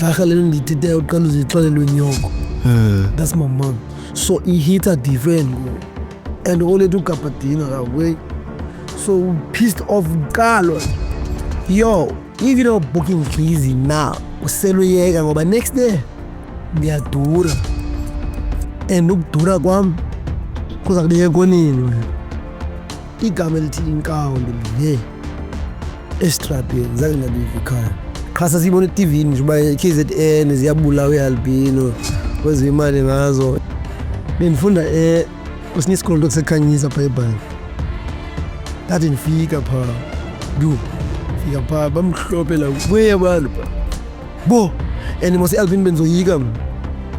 That's my mom. So he hit her different, and only do Capatina that way. So pissed off Carlo. Yo, if you don't booking crazy now, but next day ngiyadura, and ukudura kwami kuza kubeka konini igama elithi inkawu le estradeni zange ngabiva ekhaya qha sasiyibona eTV nje uba KZN ziyabulawa eAlbino kwenziwa imali ngazo. Bengifunda kwesinye isikolo lokusekhanyisa pha eBhayi, ndathi ndifika pha fika pha bamhlophe la kuye abantu pha bo, and mos eAlbino benzoyika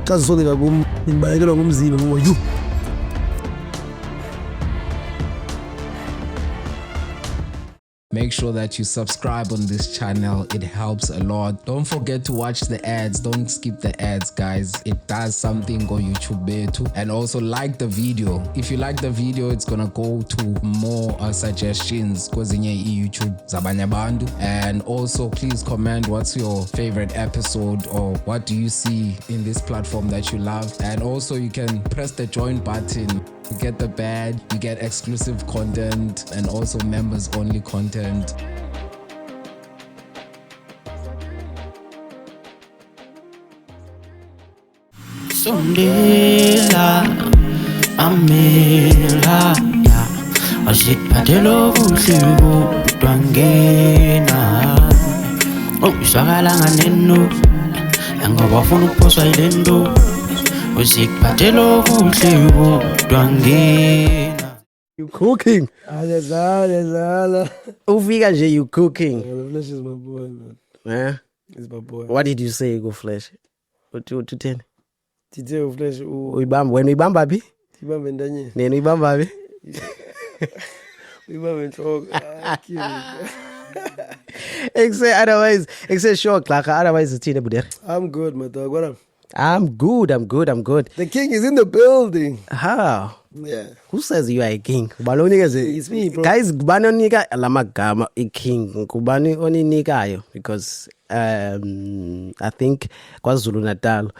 xa zisondela kum ndibalekelwa ngumzimba ngoba yu. Make sure that you subscribe on this channel. It helps a lot. Don't forget to watch the ads. Don't skip the ads, guys. It does something on YouTube too. And also like the video. If you like the video, it's gonna go to more suggestions kwezinye YouTube zabanye abantu. And also please comment what's your favorite episode or what do you see in this platform that you love. And also you can press the join button. You get the badge, you get exclusive content and also members only content. Sondela amela ya asiphathelo kuhle kudwangena usakala nganeno ngoba ufuna ukuphoswa ilento usiphathelo kuhle kudwangena. You cooking? Alezala. Ufika nje you cooking. Flesh is my boy, man. Yeah. He's my boy. What did you say go Flesh? What to 10? Tite Flesh Uyibamba wena uyibamba phi? ibambe ndanye. Nena uyibamba phi? Uyibambe enhloko. Except sure Xaka, otherwise it's Budere. I'm good, my dog. What up? I'm good. The king is in the building. How? Yeah. Who says you are a king? It's me, bro. Guys, kubani onika lamagama a king? Kubani oninikayo? Because I think KwaZulu Natal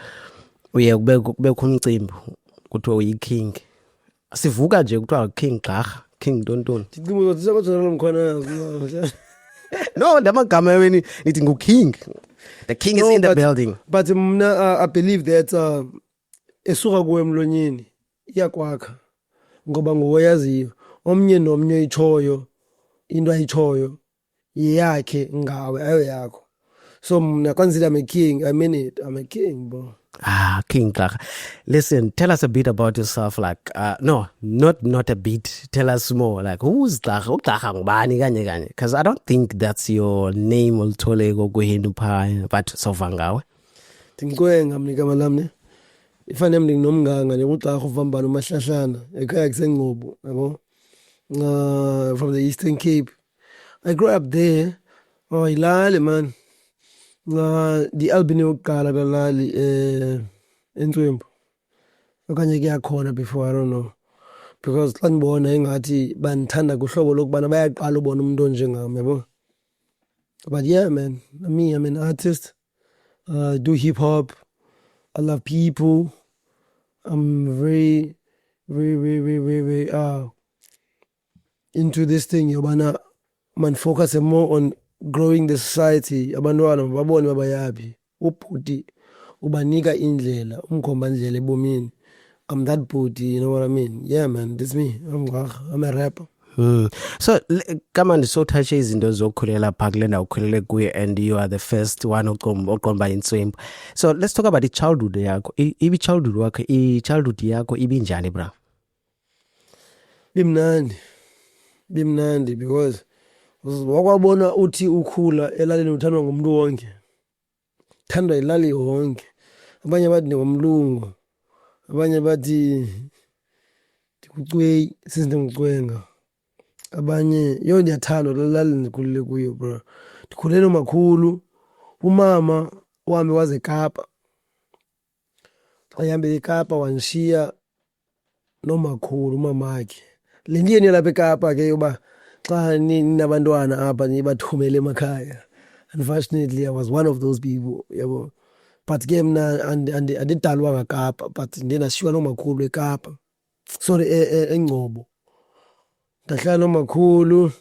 uye kubekho umcimbi kuthiwa uyi king. Sivuka nje kuthiwa king Xaka, king Tontoni. No, lamagama wena nithi nguking. The king is in the building. But I believe that esuka kuwe emlonyeni iyakwakha ngoba ngoyaziyo omnye nomnye ichoyo into ayichoyo yakhe ngawe ayo yakho. So mna consider I'm a king. I mean it. I'm a king, bro. King Xaka. Listen, tell us a bit about yourself. Like, no, not a bit. Tell us more. Like, who's Xaka? Because I don't think that's your name. But Sofangawe. Tingoenga mnikama lamne. Ifane mninginomnganga nekuxaka uvambana umahlahlana ekhaya kusengobo yabo. From the Eastern Cape. I grew up there. Oh, ilale man. The Albini yokuqala kalali eNtwembu okanye kuyakhona before, I don't know, because xa ngibona engathi banithanda kuhlobo lokubana bayaqala ubona umuntu onjengami yabo. But yeah, man, I'm an artist. I do hip hop. I love people. I'm very into this thing yobana man focus more on growing the society. Abantwana babone babayaphi ubhuti ubanika indlela umkhomba indlela ebomini. I'm that booty, you know what I mean? Yeah, man, that's me. I'm a rapper. So come on, so touchy izinto zokukhulela phakule na ukhulele kuye, and you are the first one oqomba intswembu. So let's talk about the childhood yakho. Childhood yakho ibinjani bra? Bimnandi because wakwabona uthi ukhula elalini uthandwa ngumuntu wonke. Thandwa ilali yonke. Abanye bathi ngomlungu. Abanye bathi ndikucweyi sisindimcwenga. Abanye yo ndiyathandwa lalali ndikhulele kuyo bro. Ndikhulele makhulu. Umama wami waze eKapa. Ahambe eKapa wanishiya nomakhulu umamakhe. Le ndiyeni lapha eKapa ke yoba xa ninabantwana apha nibathumele emakhaya. Unfortunately, I was one of those people, yabo. but ke mna andidalwanga Kapa, but ndiye ndashiywa nomakhulu eKapa, sorry eNgcobo. Ndahlala nomakhulu,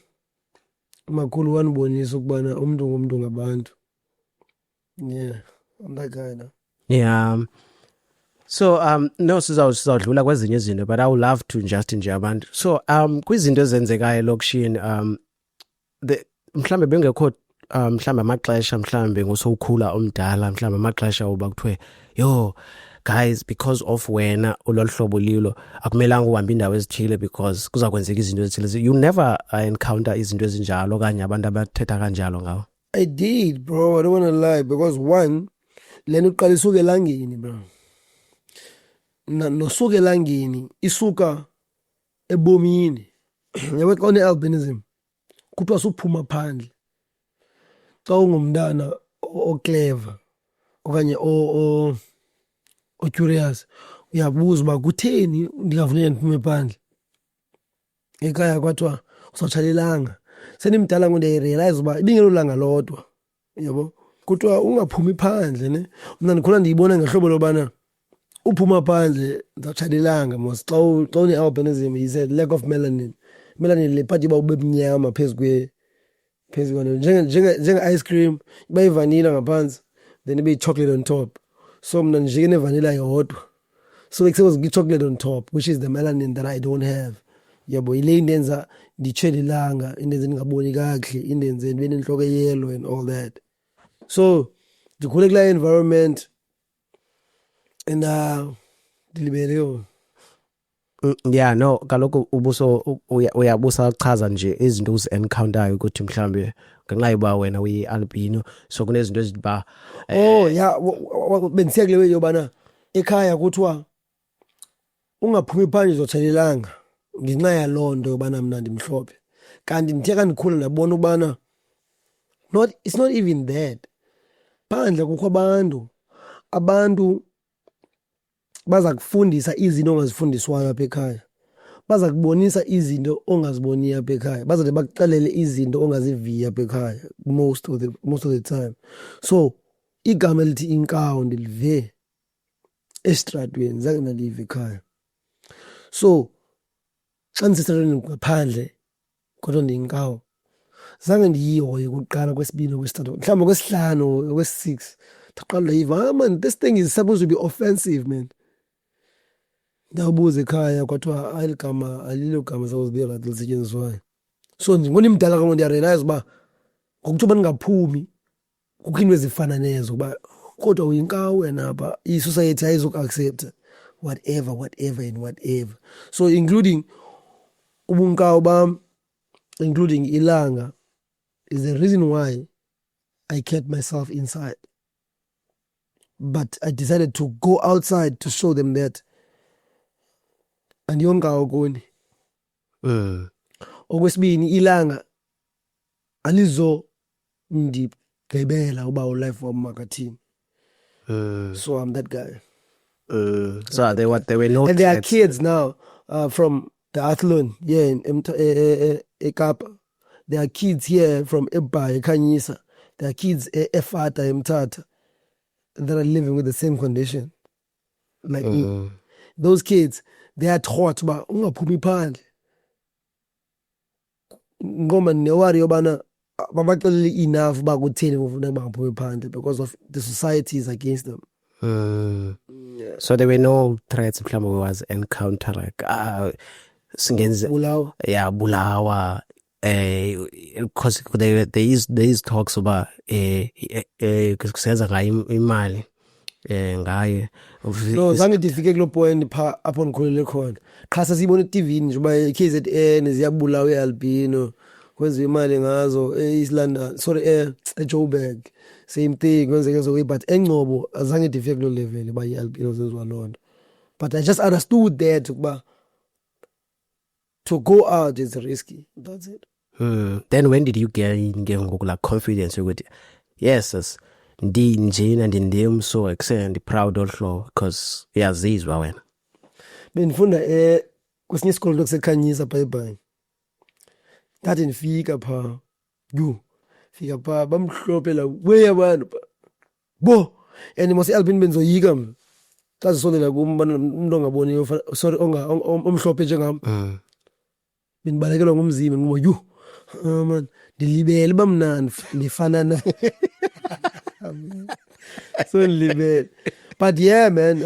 umakhulu wanibonisa ukubana umntu ngumntu ngabantu. Yeah, I'm that guy now. Yeah. So no sizawudlula kwezinye izinto, but I would love to just nje abantu. So kwizinto ezenzekayo elokishini mhlambe bengekho mhlambe amaxesha mhlambe ngosowukhula omdala mhlambe amaxesha uba kuthiwe yo guys, because of wena ololu hlobo lilo akumelanga uhambe indawo ezithile because kuza kwenzeka izinto ezithile. You never encounter izinto ezinjalo okanye abantu abathetha kanjalo ngawo? I did, bro. I don't want to lie, because one, lena uqala isuka elangeni, bro. Nosuka elangeni isuka ebomini. Yabo xa une-albinism kuthiwa suphuma phandle. Xa ungumntana oclever okanye o-curious, uyabuza uba kutheni ndingafuneka ndiphume phandle. Ekhaya kwathiwa usawutshalelanga. Senimdala ngoku ndiyayirealize uba ibingelolanga lodwa, yabo. Kuthiwa ungaphumi phandle, ne. Mna ndikhula ndiyibona ngehlobo lobana uphuma phandle ndawutshalelanga mos. Xa une-albinism is a lack of melanin. Melanin le part iba ube mnyama phezu kwento. Njenge-ice cream iba yivanilla ngaphansi then ibe yi-chocolate on top. So mna ndijike nevanilla yodwa. So except chocolate on top, which is the melanin that I don't have. Yabo, ile indenza nditshele ilanga, indenza ndingaboni kakuhle, indenze ndibe nentloko yellow and all that. So ndikhule kulaa environment and ndilibele. Yeah, no, kaloku ubuso uyabusa chaza nje izinto uzi-encounter-ayo ukuthi mhlambe ngenxa yoba wena uyi-albino so kunezinto eziba yeah, bendisiya kule yobana ekhaya kuthiwa ungaphumi phandle uzotshalelanga ngenxa yaloo nto yobana mna ndimhlophe. Kanti ndithe xa ndikhula ndabona ubana it's not even that. Phandle kukho abantu baza kufundisa izinto ongazifundiswayo apha ekhaya. Baza kubonisa izinto ongaziboniyo apha ekhaya. Bazade bakuxelele izinto ongaziviyo apha ekhaya most of the time. So igama elithi inkawu ndilive esitratweni, zange ndalive ekhaya. So xa ndisesitratweni ngaphandle kodwa ndiyinkawu, zange ndiyihoye kuqala, kwesibini, kwesithathu, mhlawumbi kwesihlanu, kwesi-6 ndaqala ndayiva, man, this thing is supposed to be offensive, man. Ndawubuza ekhaya kwathiwa aligama alilo gama supposed be right lisetyenziswayo. So ndimdala kangoko ndiyarealize uba ngokuthiwa uba ndingaphumi kukho into ezifana nezo, uba kodwa uyinkawu wena apha, i-society ayizukuaccepta whatever. So including ubunkawu bam, including ilanga, is the reason why I kept myself inside. But I decided to go outside to show them that andiyonkawu kuni. Okwesibini, ilanga alizo ndigqibela uba ulife wam makathini. So I'm that guy. So they were not, and there are kids now from the Athlone here in eKapa. There are kids here from Ebhayi, eKhanyisa. There are kids eFata, eMthatha, that are living with the same condition. Like those kids, they are taught about ungaphumi phandle. Ngoma newari yobana babaxelele enough uba kutheni kufuneka bangaphumi phandle because of the society is against them. Yeah. So there were no threats mhlawumbe was encounter like singenze bulawa because there is talks about kusenza ngayo imali ngaye. No, zange ndifike kulo point pha apho ndikhulele khona. Qha sasiyibona eTV-ni nje uba KZN ziyabulawa eAlbino kwenziwa imali ngazo eEast London, sorry, eJoburg same thing kwenzeka zo, but eNgcobo azange ndifike kulo level uba i-albino zenziwa loo nto. But I just understood that ukuba to go out is risky. That's it. Then when did you gain ngoku la confidence ukuthi yes ndinjena ndindim so and proud also because uyazizwa wena? Bendifunda kwesinye isikolo kuseKhanyisa phaa eBhayi. Ndathi ndifika phaa fika phaa bamhlophe la wey abantu bo and mos i-album benzoyika mna xa zisolela kum umuntu ongaboniyo sorry omhlophe njengam bendibalekelwa ngumzimba ngoba yu man ndilibele uba mna ndifana na so ndilibele but yeah man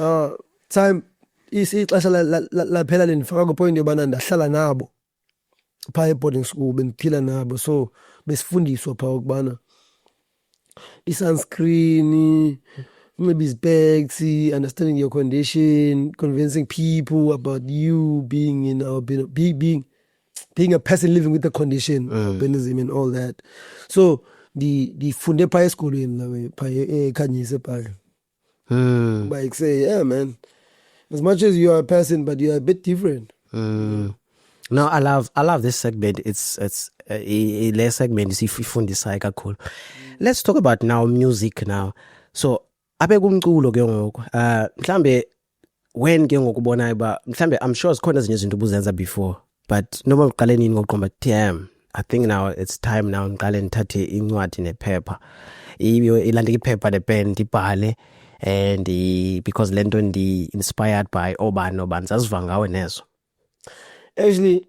time ixesha laphela lendifaka kwipoint yobana ndahlala nabo phaa e-boarding school bendiphila nabo so besifundiswa phaa ukubana i-sunscreen, maybe specs, understanding your condition, convincing people about you being in our being a person living with the condition, albinism and all that. So the funde phaa esikolweni lawe phaa ekhanyise phaa. Like say, yeah man, as much as you are a person but you are a bit different. No, I love this segment. It's a less segment is ifundisa kakhulu. Let's talk about now music now. So abe kumculo ke ngoku mhlambe when ke ngokubona ba mhlambe I'm sure zikhona ezinye izinto ubuzenza before but noma uqale nini ngokuqomba damn I think now it's time now ngiqale ngithathe incwadi nephepha ilande iphepha nepen ndibhale and because lento ndi inspired by obani zaziva ngawe nezo. Actually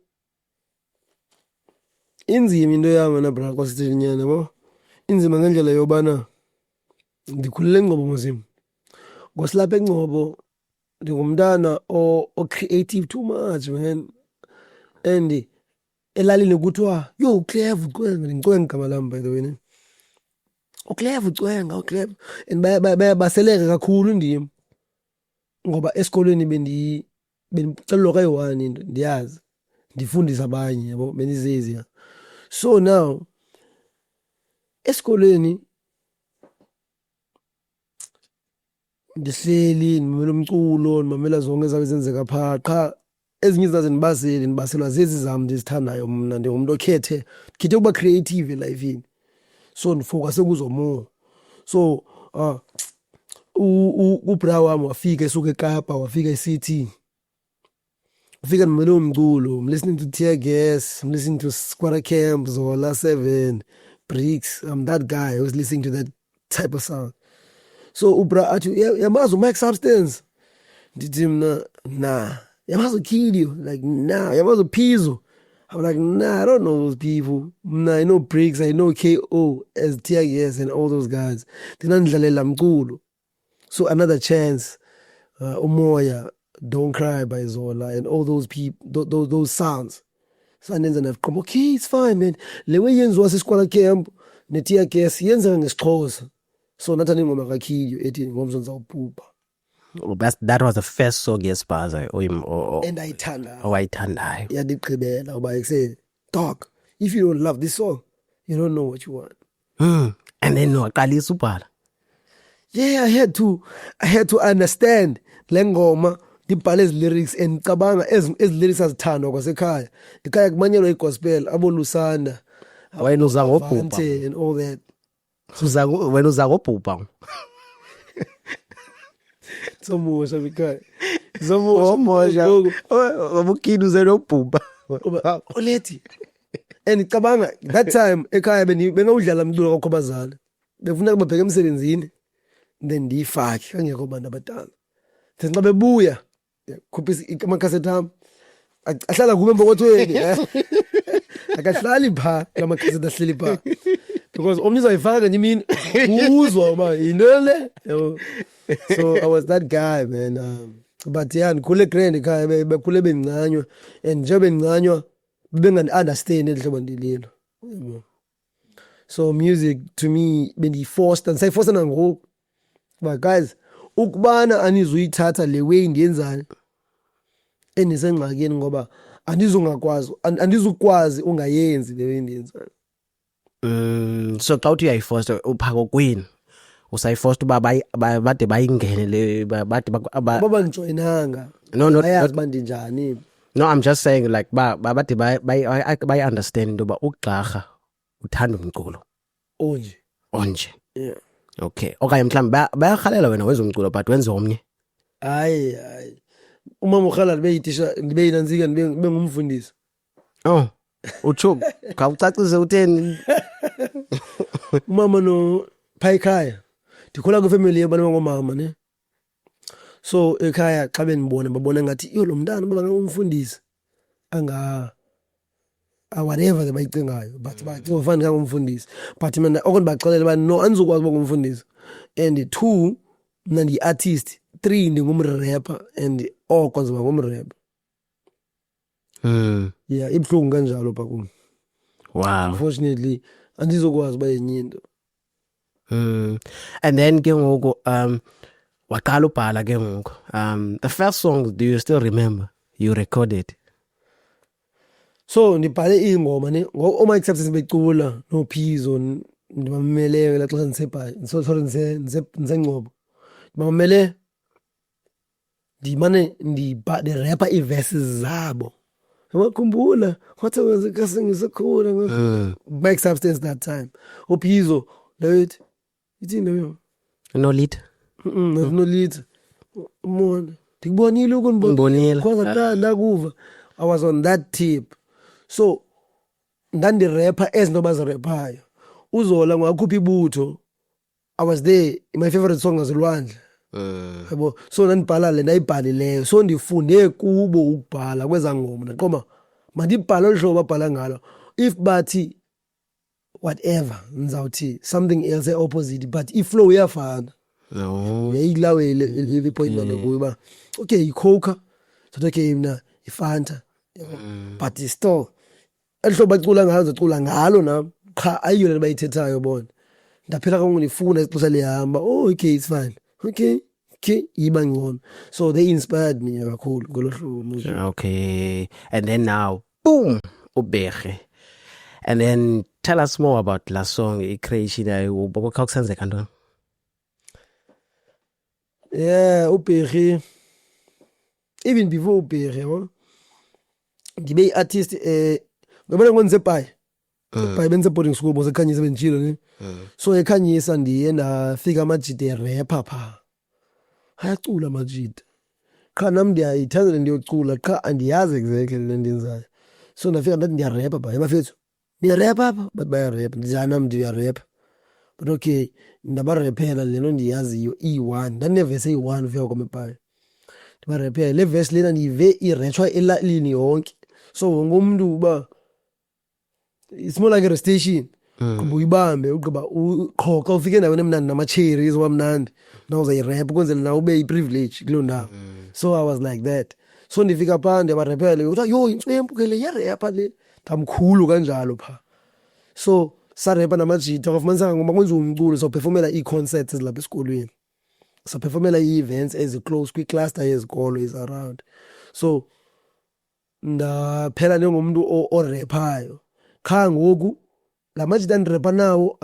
inzima into yami na bra kwasithinyana bo inzima ngendlela yobana ndikhulele Ngcobo Museum ngosilapha eNgcobo ndingumntana o creative too much man and elalini kuthiwa yo Clever ucwenga ngicwenga igama lami by the way Clever ucwenga Clever and baseleka kakhulu ndim ngoba esikolweni bendicelwa kayi-1 into ndiyazi ndifundisa abanye yabo benizezi so now esikolweni ndihleli ndimamela umculo ndimamela zonke ezabe zenzeka phaa qha ezinye izaze ndibaselwa zezi zam ndizithandayo mna ndingumuntu okhethe ukuba creative elifini so ndifokase kuzo more so ubra wami wafika esuka eKapa wafika eCity ufika ndimamela umculo I'm listening to Tear Gas, I'm listening to Squatter Camp, Zola 7, Bricks. I'm that guy who's listening to that type of sound. So ubra athi yamazi Mike Substance ndithi mna nah yamazi Kill You like nah yamazi Pizzo I'm like nah I don't know those people nah I know Bricks I know KO as Tear Gas and all those guys ndinandlalela mculo so another chance umoya Don't Cry by Zola and all those people those sounds so andenza ndafiqomba okay it's fine man le way yenziwa siSquatter Camp neTear Gas yenza ngesixhosa so nathani ingoma kaKill You ethi ngomso ngizawubhubha. That was the first song yespaza And ayithanda owayithandayo yadigqibela uba say dog if you don't love this song you don't know what you want. And then waqalisa ubhala. Yeah, I had to understand le ngoma ndibhale ezi lyrics and cabanga ezi lyrics azithandwa kwasekhaya ekhaya kumanyelwa igospel abolusanda wena uza ngobhubha and all that wena uza ngobhubha somusha bikhaya somusha obukini uze nobhubha olethi and cabanga that time ekhaya bengawudlala umculo kaKhobazana befuna babheke emsebenzini then ndiyifake kangekho bantu abadala then xa bebuya khupha amakhasethi am ahlala kume empokothweni akahlali phaa la makhasethi ahleli phaa because omnye uzayifaka nje imini uzwa uba yinto le so I was that guy man but yeah ndikhule grand ekhaya bekhule bendincanywa and nje bendincanywa bengani-understand eli hlobo ndililo so music to me bendiyifosta ndisayifosta nangoku but guys ukubana anizuyithatha le way ndiyenzayo endisengxakini ngoba andizukwazi ungayenzi le way ndiyenzayo. So xa uthi uyayifosta uphako kwini usayifosta uba bade bayingene le bade babandijoyinanga bayazi bandinjani. No, I'm just saying like bade bay understand into uba ugxarha uthanda umculo onje yeah. Okay okanye mhlawumbe bayarhalela wena wenza umculo but wenza omnye. Hayi umama uRhala libeyitisha libeyinanzika ngumfundisi. Utsho khawucacise utheni umama no phaa ekhaya ndikhula kwifamily yabantu bangomama ne. So ekhaya xa benibona babona ngathi lo mntana uba ngumfundisi whatever abayicingayo but bacinga ufana kangumfundisi but mina okho ndibaxelela uba no andizukwazi uba ngumfundisi and 2 mna ndiyi-artist 3 ndingumrapper and oko ndizoba ngumrapper. Yeah, ibuhlungu kanjalo pha kum. Wow. Unfortunately andizokwazi uba yenye into. And then ke ngoku waqala ubhala ke ngoku. The first song, do you still remember you recorded? So ndibhale ingoma ne oma acceptance becula no Pizzo ndibamele la xa ndisebhayi sorry ndisengcobo ndibamele ndimane the rapper i-verses zabo ngakhumbula wathi ngisekhula back substance that time uPizzo late ithini leyo No lead. no lead mona ndikubonile Ngibonile. because ndakuva I was on that tip. So ndandirapper ezinto baziraphayo uZola ngakhupha ibutho I was there. My favorite song was Lwandle. Yabo so ndibhala le ndayibhalileyo so ndifunde kubo ukubhala kweza ngoma ndaqoma mandibhale olhlobo abhala ngalo if bathi whatever ngizawuthi something else opposite but iflow iyafana. No. Yayilawe le point lokuba okay iCoca so okay mina iFanta but still elhlobo acula ngazo acula ngalo nami cha ayiyo le bayithethayo bona ndaphela kangifuna isixesha lihamba okay it's fine okay iba ngcono so they inspired me kakhulu ngolohlobo. Okay, and then now boom ubeghe, and then tell us more about la song i-creation yayo baba khawusenzeka ntoni. Yeah, ubeghe even before ubeghe yabo ngibe i-artist ngibona ngonze pay benze boarding school bose ekhanyisa benjilo ne so ekhanyisa ndiye ndafika amajide rapper pha ayacula amajide qha nami ndiyayithanda ndiyocula qha andiyazi exactly le ndenzayo so ndafika ndathi ndiyarapper pha abafethu ndiyarapper apha but bayarapper ndizana ndiyarapper but okay ndabarapela lento ndiyaziyo i1 ndanevese i1 vya kwamepha ndibarapela le verse lena ndive irechwa elalini yonke so wonke umuntu uba it's more like a station kuba uyibambe ugqiba uqhoqa ufike endaweni emnandi nama-cherries wamnandi now uzayirap kwenzela nawe ube i-privilege kuloo ndawo so I was like that so ndifika phaa ndiyabarapele kuthiwa yo intswempu ke le yarapha le ndamkhulu kanjalo phaa so sarapha namajita kwafumaniseka ngoba kwenziwa umculo sawuphefomela ii-concerts ezilapha esikolweni saphefomela ii-events ezi-close kwi-cluster yezikolo is around so ndaphela njengomuntu oraphayo qha ngoku la majita ndirapha nawo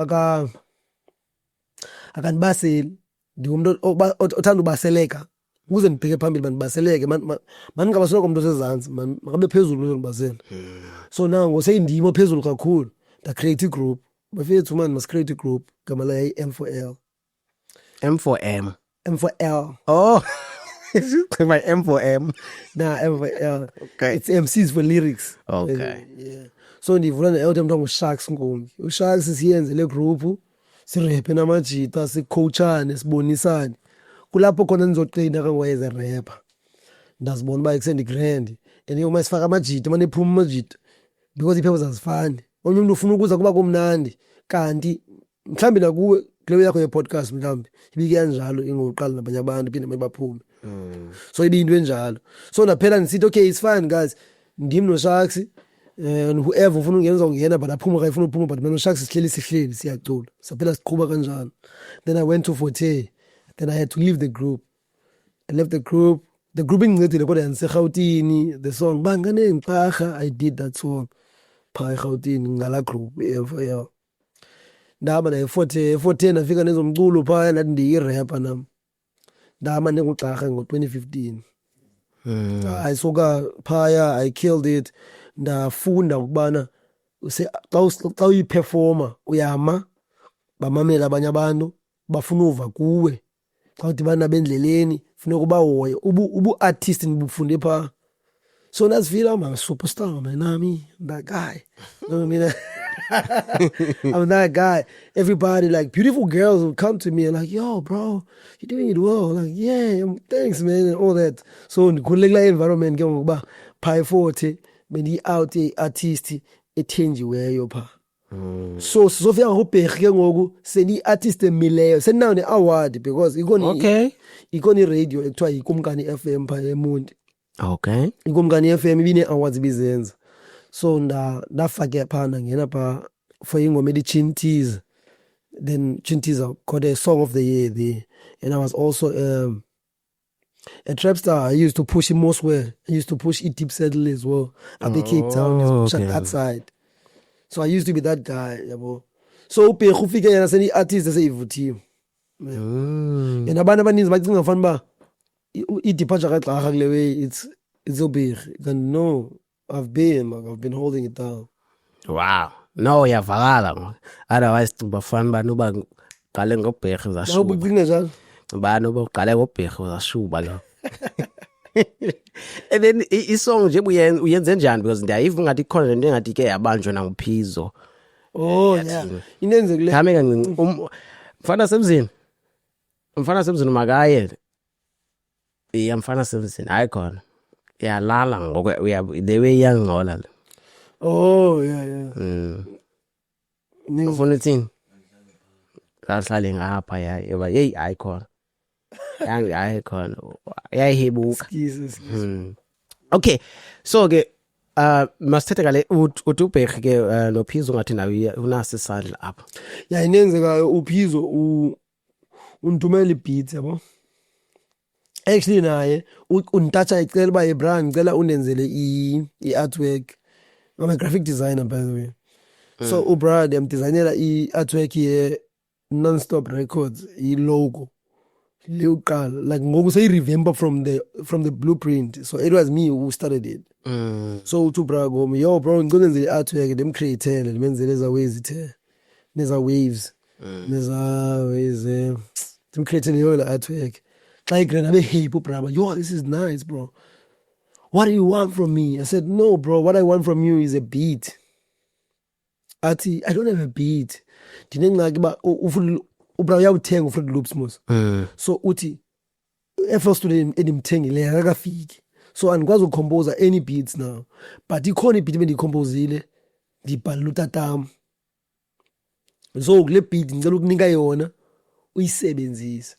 akandibaseli ndingumuntu othanda ubaseleka ukuze ndibheke phambili bandibaseleke mandingabasoloko umntu osezantsi makabe phezulu uzondibasela so nango seyindima phezulu kakhulu ndacreate igroup bafethu man must create igroup gama la M4L. M4M. M4L. Oh. My M4M. Nah, M4L. Okay. It's MCs for lyrics. Okay. Yeah. So ndivula na mntu nguSharks Nkongi. uSharks siyenze le group siraphe namajita sicoachane sibonisane. Kulapho khona nizoqina kangwayeze rapper. Ndazibona ba extend grand. And uma sifaka amajita manje iphuma amajita because iphepha zazifani. Onye umuntu ufuna ukuza kuba komnandi kanti mhlambi nakuwe kuleyo yakho ye-podcast mhlambi ibike kanjalo ingoqala nabanye abantu phinde baphume so ibe into enjalo so naphela ngisithi okay it's fine guys ndim no Sharks and whoever ufuna ungenza ungena but aphuma kayifuna uphuma but no Sharks sihleli siyacula saphela siqhubha kanjalo. Then I went to Forte, then I had to leave the group. I left the group ingincedile kodwa yandiseGauteng the song bangane ngiqarha I did that song pha eGauteng ngala group yeah. Ndaba na Forte nafika nezomculo pha nathi ndiyirapper nami ndama ngikuqarha ngo-2015 I soka phaya I killed it ndafunda ukubana xa uyiperformer uyama bamamela abanye abantu bafuna uva kuwe xa udibana bendleleni funeka uba hoye ubu-artist nibufunde phaa so nazifila I'm a superstar man nami that guy no mina I'm that guy. Everybody, like, beautiful girls will come to me and like, yo, bro, you're doing it well. Like, yeah, thanks, man, and all that. So, ngikhululekela environment ke ngokuba phi 40 bendi out artist ethenjiweyo pha. So sizofika ngobheki ke ngoku seni artist emileyo senawo ne-award because Okay. ikona i-radio ekuthiwa yikumkani FM pha eMonti. Okay. Ikumkani FM ibine-awards ibizenza. So ndafake phana ngena pha for ingoma ethi Chintiza. Then Chintiza got a song of the year there. And I was also a trap star. I used to push Moswell. I used to push Deep Saddle as well. Up in Cape Town, okay. at that side. So I used to be that guy, yabo. So uPhekhu ufike yena seni artist eseyivuthiwe. And abantu abaninzi bacinga fana ba i-departure kaXaka kule way it's uPhekhu. And no, I've been holding it down. Wow. No, uyavakala. Otherwise bafana banuba qale ngobhekhe Now zashuba. ubucinga njalo. Bano baqale ngobhekhe zashuba lo. And then isong nje uyenze njani because ndiyayiva ngathi khona lento engathi ke yabanjwa nanguphizo. Oh yeah. Inenze kule. Khame kancinci. Mfana semzini makaye. Mfana semzini hayi khona. Iyalala ngoku the way iyangcola. Oh yeah. Ufuna uthini? Kahlale ngapha yaba hey hayi khona. Hayi khona. Yayihebuka. Jesus. Okay. So ke masithethe ngale uTubhekhe ke noPhizo ngathi nawe unase isandla apha. Yeah, inenzekayo uPhizo undumela ibeat yabo. Actually naye unditacha icela ba eBrand ngicela undenzele i-artwork. I'm a graphic designer by the way. So uBrand designela i-artwork ye Non-Stop Records, i-logo. Leoqala like ngoku say revamp from the blueprint. So it was me who started it. So uTubra go me, yo bro ngicela le artwork dem createle lemenzele eza waves ithe. Neza waves. Neza waves dem createle yo la artwork. Like abe hip bro. Yo, this is nice, bro. What do you want from me? I said, no, bro. What I want from you is a beat. Ati, I don't have a beat. Dinengaki ba ubra uyawuthenga uFruit Loops mos. So uthi first student edimthengile akafiki. So andikwazi ukucompose any beats now. But ikhona ibeat bendicompose ndibhala utatam. So kule beat ngicela ukunika yona uyisebenzise.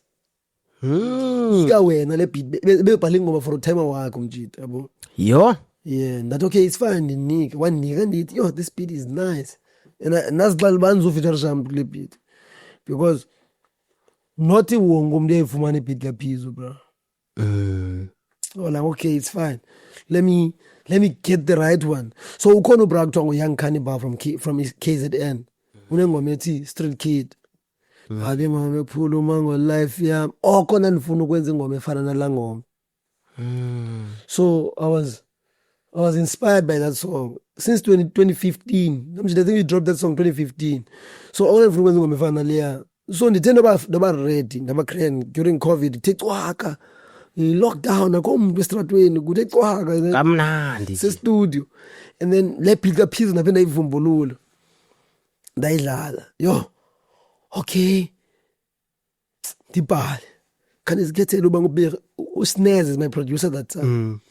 Ika wena le beat bebhala ingoma for timer wakho mjita yabo. Yo. Yeah, that okay, it's fine ndinika wanika ndithi yo this beat is nice. And naziqala banzo feature sham kule beat. Because not wonke umuntu eyifumana ibeat kaPhizo bro. Oh like okay, it's fine. Let me get the right one. So ukhona ubra kuthiwa ngoYoung Cannibal from KZN. Unengoma ethi Street Kid. Habi mama ephuluma ngo life yami. Khona ndifuna ukwenza ingoma efana nala ngoma. So I was inspired by that song since 2015. I think we dropped that song 2015. So all ndifuna ukwenza ingoma efana naleya. So ndithe ndoba ready ndaba create during COVID ithe cwaka. Lockdown akho umuntu estratweni kuthe cwaka Kamnandi. Se studio. And then le beat kaPhizo naphinda ivumbululo. Ndayidlala. Yo. Okay. Dibali. Can is get uba ngubhekhe uSnez is my producer that time.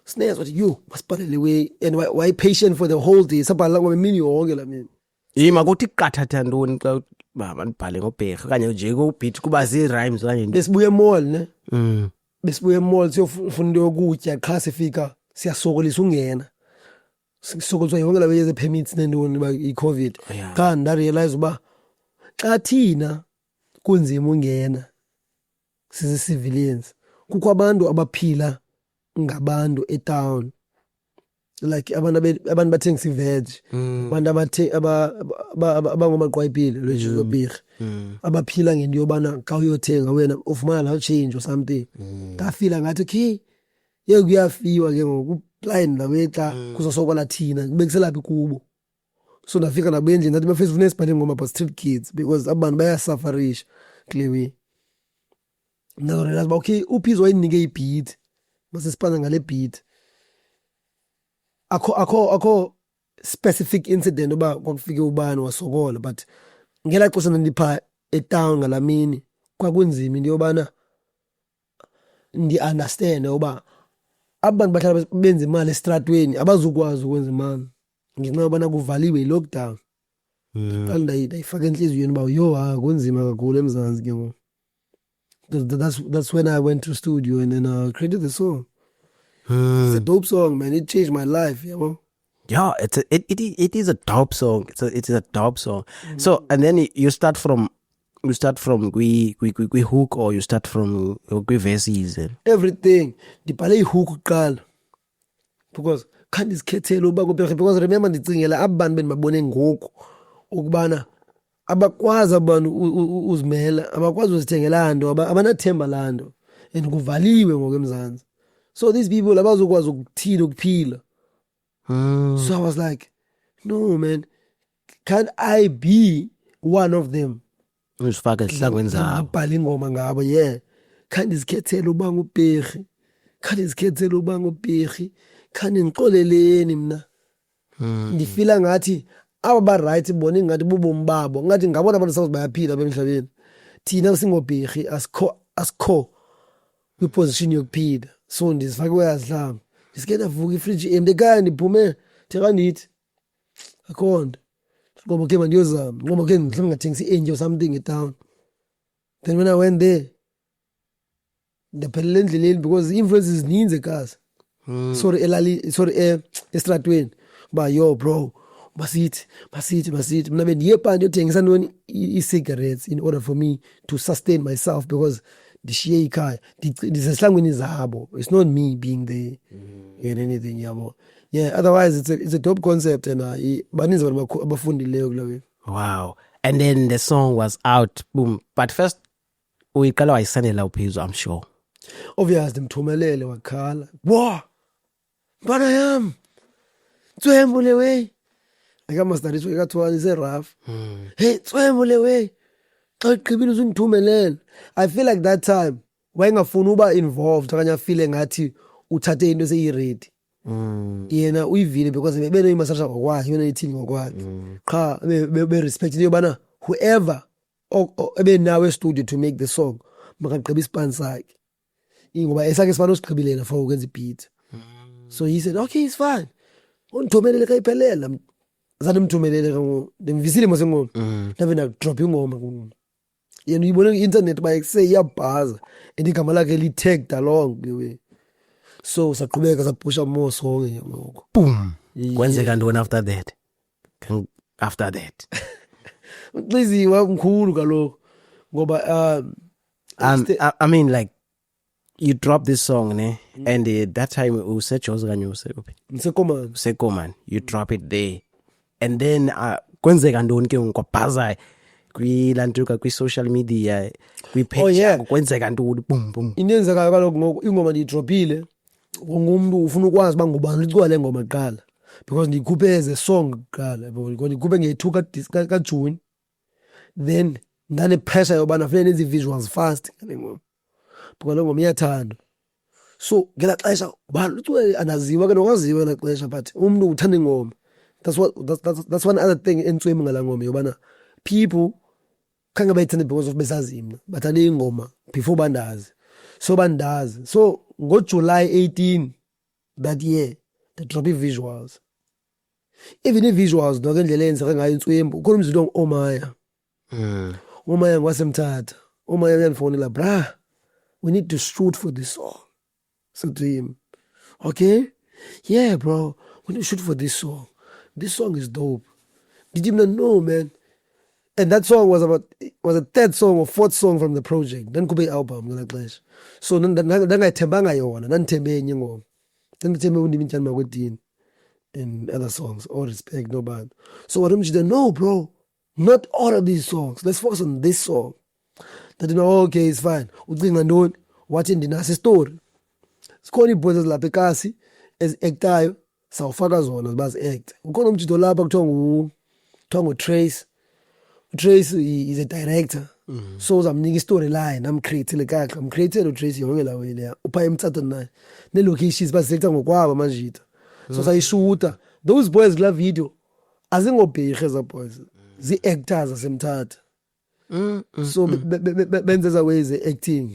Snez what you masiphalele way and why patient for the whole day sabhala ngoba imini yonke la mina. Yima kuthi qathatha ntoni xa baba nibhale ngobhekhe kanye nje ko beat kuba zi rhymes kanye nje. Besibuye mall ne. Besibuye mall siyofuna into yokutya qha sifika siyasokolisa ungena. Sisokoliswa yonke la beyeze permits nendoni ba iCovid. Cha nda realize uba xa thina kunzima ungena sizi civilians kukho abantu abaphila ngabantu etown like abantu bathengisa veg abantu abangomaqwayipile lwejobhiri abaphila ngento yobana xa uyothenga wena ufumana la change or something ngafila ngathi okay ye kuyafiwa ke ngoku blind la wexa kuzosokola thina kubekiselaphi kubo. So ndafika nabo endlini ngathi bafisa ufuna esibhale ngoma ba Street Kids because abantu bayasufferisha clearly. Now realize ba okay uPhizo wayinike ibeat masisipana ngale beat akho specific incident oba kwakufike ubani wasokola but ngela xesha ndipha etown ngalamini kwakunzima into yobana ndi-understand uba abantu bahlala benza imali esitratweni abazukwazi ukwenza imali ngenxa yobana kuvaliwe yi-lockdown. Kanti ndayifaka enhliziyweni uba kunzima kakhulu eMzantsi ke ngoku. That's when I went to studio and then I created the song. It's a dope song, man. It changed my life, you know. Yeah, it is a dope song. It is a dope song. So and then you start from we hook or you start from we verses and Everything. Ndibhale ihook kuqala. Because can't isikhethela uba kuphi because remember ndicingela abantu bendibabone ngoku ukubana abakwazi abantu uzimela abakwazi uzithengela nto abanathemba lanto and kuvaliwe ngokwemzansi. So these people abazokwazi ukuthini ukuphila. So I was like, no man, can't I be one of them? usifaka esihlangweni zabo. Ngibhala ingoma ngabo, yeah. Can't isikhethela uba ngubherhi. Can't isikhethela uba ngubherhi. Can't ngixoleleni mina. Ndifila ngathi aba ba right bona ingathi bubomi babo ngathi ngabona abantu sawuzi bayaphila bemhlabeni. Thina singobherhi asikho kwiposition yokuphila. So ndisifake kweyazihlangu. Ndisikena vuka ifridge ekhaya ndiphume thekandithi akhonto ngoba ke mandiyozama ngoba ke mhlawumbe ngathengisa i-enje or something etown. Then when I went there ndaphelela endleleni because influences zininzi ekhaya. Sorry estratweni ba yo bro masithi mina bendiye phandle yothengisa ntoni i-cigarettes in order for me to sustain myself because ndishiye ikhaya ndisesihlangwini zabo. It's not me being there and anything yabo. Yeah, otherwise it's a dope concept and baninzi abantu abafundileyo kulawe. Wow. And then the song was out, boom. But first uyiqala wayisendela uPhizo, I'm sure. Obviously ndimthumelele wakhala. Wa! Bana yam. Tswembu le way. Akamasdariswe kathwani se rough. Hey, tswembu le way. Xa uqibile uzungithumelele. I feel like that time wayengafuni uba involved okanye afile ngathi uthathe into seyiready. Yena uyivile because benoyimasasha ngokwakhe yona ithini ngokwakhe. Qha be respect yobana whoever ebenawe estudio to make the song makagqiba ispan sakhe. Ingoba esakhe sifana usigqibilela for ukwenza ibeat. So he said okay, it's fine. Undithumelele ka iphelela. Zanimthumelele ngo ndimvisile mase ngoma. Ndabe na drop ingoma ku. Yena uyibona ku-internet ba say iyabhaza and igama lakhe li-tagged along the way. So saqhubeka sapusha more song ngoku. Boom. Kwenzeka ntoni after that? After that. Uxizi wamkhulu kaloku ngoba I mean like you drop this song ne and that time useJozi kanye usephi? Sekomani. You drop it there. And then kwenzeka ntoni ke ngokwabhaza kwilantuka kwi-social media kwi-page kwenzeka ntoni boom boom. Inenzeka kaloku ngoku ingoma ndiyidropile ngomuntu ufuna ukwazi ba ngubani licwa le ngoma kuqala because ndiyikhuphe as a song kuqala yabo ndiyikhuphe nge-2 kaJune then ndane pressure yobana fanele nenze visuals fast ngale ngoma because le ngoma iyathanda. So ngela xesha ubani licwa anaziwa ke nokwaziwa ngela xesha but umuntu uthanda ingoma. That's one other thing entswemi ngala ngoma yobana people khange bayithande because of besazi mina bathanda ingoma before bandazi. So bandazi. So ngo-July 18 that year they drop visuals. Even i-visuals nokendlela eyenzeka ngayo inswembu ukhona umzilo ongu-Omaya. Omaya ngwasemthatha. Omaya uyandifonela bra we need to shoot for this song. So to him okay yeah bro we need to shoot for this song. This song is dope. Did you know man? And that song was a third song or fourth song from the project. Then kube album ngala xesha. So ndangayithembanga yona, ndandithembe enye ingoma. Ndandithembe undimi njani makwedini and other songs. All respect no bad. So what I'm no bro, not all of these songs. Let's focus on this song. That okay, it's fine. Ucinga ntoni? Wathi ndinasi story. Sikhona iboys lapha eKasi as actayo sawufaka zona bazi act. Ukhona umjito lapha kuthiwa nguTrace. Trace is a director. So uzamnika i-storyline amcreatele kakhe amcreatele uTrace yonke lawo leya upha emthatha naye ne-locations baselecta ngokwabo manjita. So sayishuta those boys kulaa video azingobhirhe eza boys zii-actors asemthatha so benze eza way ze-acting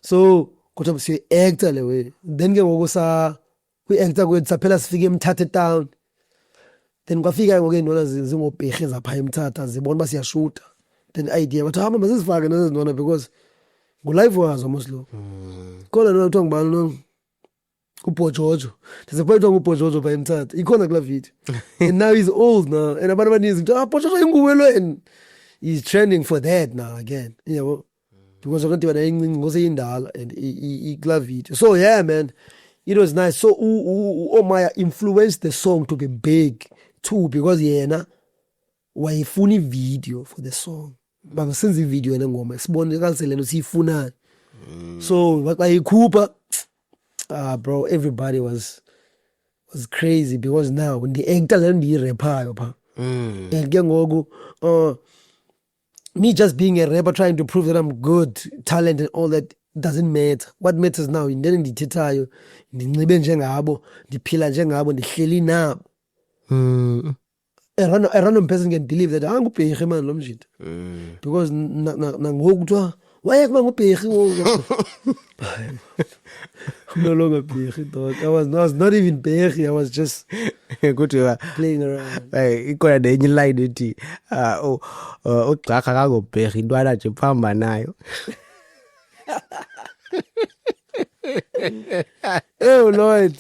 so kuthiwa siye-actor le way then ke ngoku kwi-actor kwethu saphela sifike emthatha etown then kwafika ngoku iintwana zingobhirhe zaphaa emthatha zibona uba siyashuta then idea bathi hamba masizifake nezintwana because ngulive wazo moslo khona nona kuthiwa ngubani nona uBojojo ndizephethiwa nguBojojo phaa emthatha ikhona kulaa video and now he's old now and abantu abaninzi kuthi Bojojo inguwe lo and he's trending for that now again yabo because akanti wena incinci ngoseyindala and ikulaa video so yeah man it was nice so uMaya influenced the song to be big too because yena wayefuna ivideo for the song bangasenza ivideo yena ngoma sibonakalisele lento siyifunayo so xa ikhupha bro everybody was crazy because now ndi-actor le ndiyirephayo phaa and ke ngoku me just being a rapper trying to prove that I'm good talent and all that doesn't matter. What matters now yintoni ndithethayo ndinxibe njengabo ndiphila njengabo ndihleli nabo a random person can believe that ngubhirhi man lo mjita because nangoku kuthiwa waye kuba ngubhirhi no longer bhirhi dog I was not even bhirhi I was just kuthiwa playing around ikhona nenye line ethi ugxakha kangobhirhi intwana nje phamba nayo oh Lord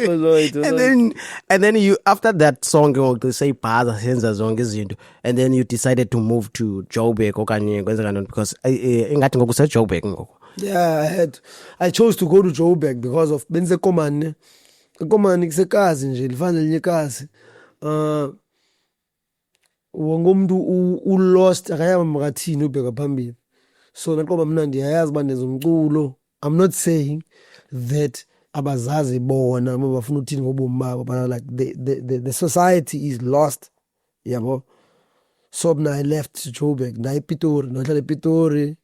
oh Lord and then you after that song you say bhaza senza zonke izinto and then you decided to move to Joburg okanye kwenzeka ntoni because ingathi ngoku Joburg ngoku yeah I chose to go to Joburg because of benze Komani kusekazi nje lifana linye kazi wonke umuntu u-lost akayama makathini ubheka phambili so naqoba mna ndiyayazi uba ndenza umculo I'm not saying that abazazi bona bafuna uthini ngobomi babo but like the society is lost yabo so mna I left Joburg ndaye ePitori ndahlala ePitori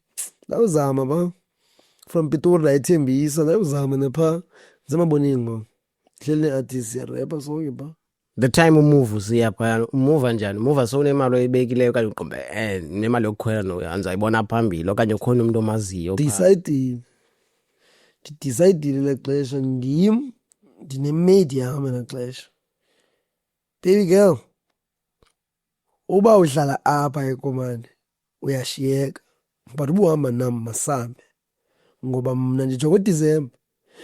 ndawuzama ba from Pitori ndayethembisa ndawuzama nepha zamaboningi ba hleli ne-artist yarapha sonke ba the time umove usiya phaya umuva njani umuva sowunemali oyibekileyo okanye uqombe nemali yokukhwela noyanza ayibona phambili okanye ukhona umuntu omaziyo ndidecidile lexesha ndine-maid yam lexesha baby girl uba uhlala apha eKomani uyashiyeka but ubuhamba nam masambe ngoba mna nditsho ngoDisemba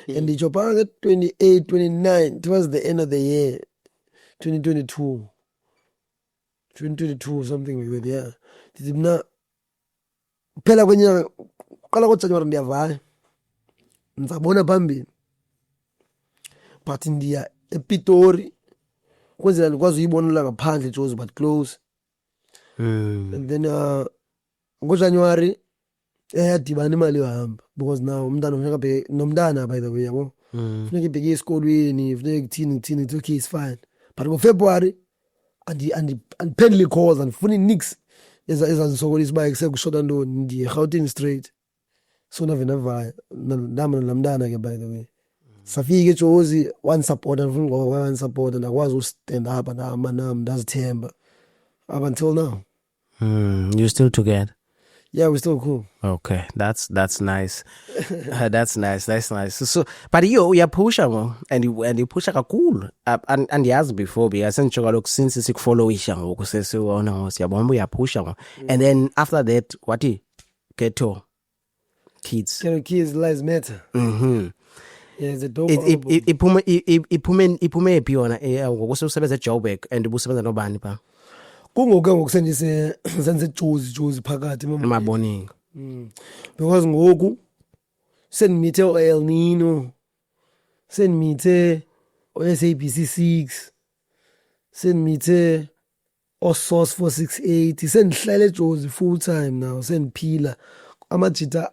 and nditsho phaa nge-28 29 towards the end of the year 2022 something like that yeah ndithi mna phela kwenyanga uqala ngoJanuwari ndiyavala ndizabona phambili but ndiya ePitori kwenzela ndikwazi uyibonela ngaphandle Jozi but close and then ngoJanuwari yadibana imali yohamba because now umntana funeka nomntana by the way yabo funeka ibheke esikolweni funeka kuthini it's okay it's fine but ngoFebruary andiphendule calls andifuni nix ezandisokolisa uba kusekushota ntoni ndiye eGauteng straight so nave navaya ndihamba nalaa mntana ke by the way safika eJozi one supporter ndifuna ngoba one supporter ndakwazi ustand up ndahamba nam ndazithemba up until now you're still together yeah we're still cool okay that's nice that's nice so but uyapusha mo and you pusha kakhulu and yazi before because sentsho kaloku since sikufollowisha ngoku sesiwona ngosiyabona uyapusha mo and then after that wathi Ghetto Kids lives matter yeah it's a dope iphume phi yona ngokusebenza eJoburg and ubusebenza nobani pha kungoke ngokusenjise senze Jozi phakathi emaboningi because ngoku sendimithe El Nino sendimithe SABC6 sendimithe Source 468 sendihlele eJozi full time now sendiphila amajita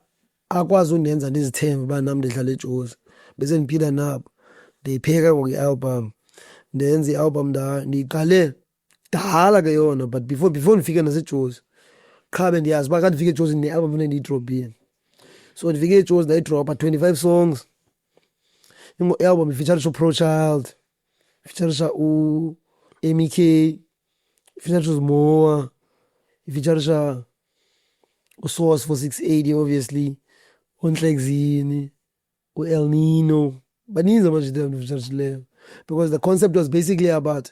akwazi undenza ndizithembe ba nami ndihlala eJozi bese ndiphila nabo ndiyipheka ngoku-album ndenza i-album ndiyiqale dala ke yona but before ndifike naseJozi qha bendiyazi uba xa ndifike eJozi ne-album funeka ndiyidrobhile so ndifike eJozi ndayidropha 25 songs i-album ifeaturisha uPro Child featuresha MEK, featuresha Moa, featuresha Source 468 obviously, uNhlekzini, El Nino, baninzi amajita featureshileyo because the concept was basically about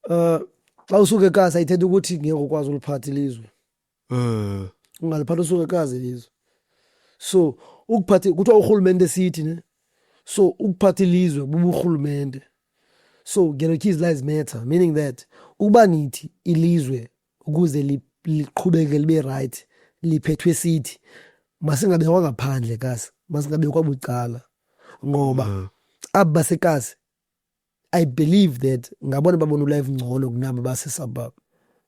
xa usuke ekhaya sayithetha ukuthi ngeke ukwazi uliphatha ilizwe. Ungaliphatha usuke ekhaya ilizwe. So ukuphatha kuthiwa urhulumente sithi ne. So ukuphatha ilizwe buburhulumente. So Gerechis lives matter, meaning that ukuba nithi ilizwe ukuze liqhubeke libe right liphethwe sithi masingabekwa ngaphandle kasi masingabekwa bucala ngoba abasekasi I believe that ngabona babona ulife ngcono kunabo base-suburb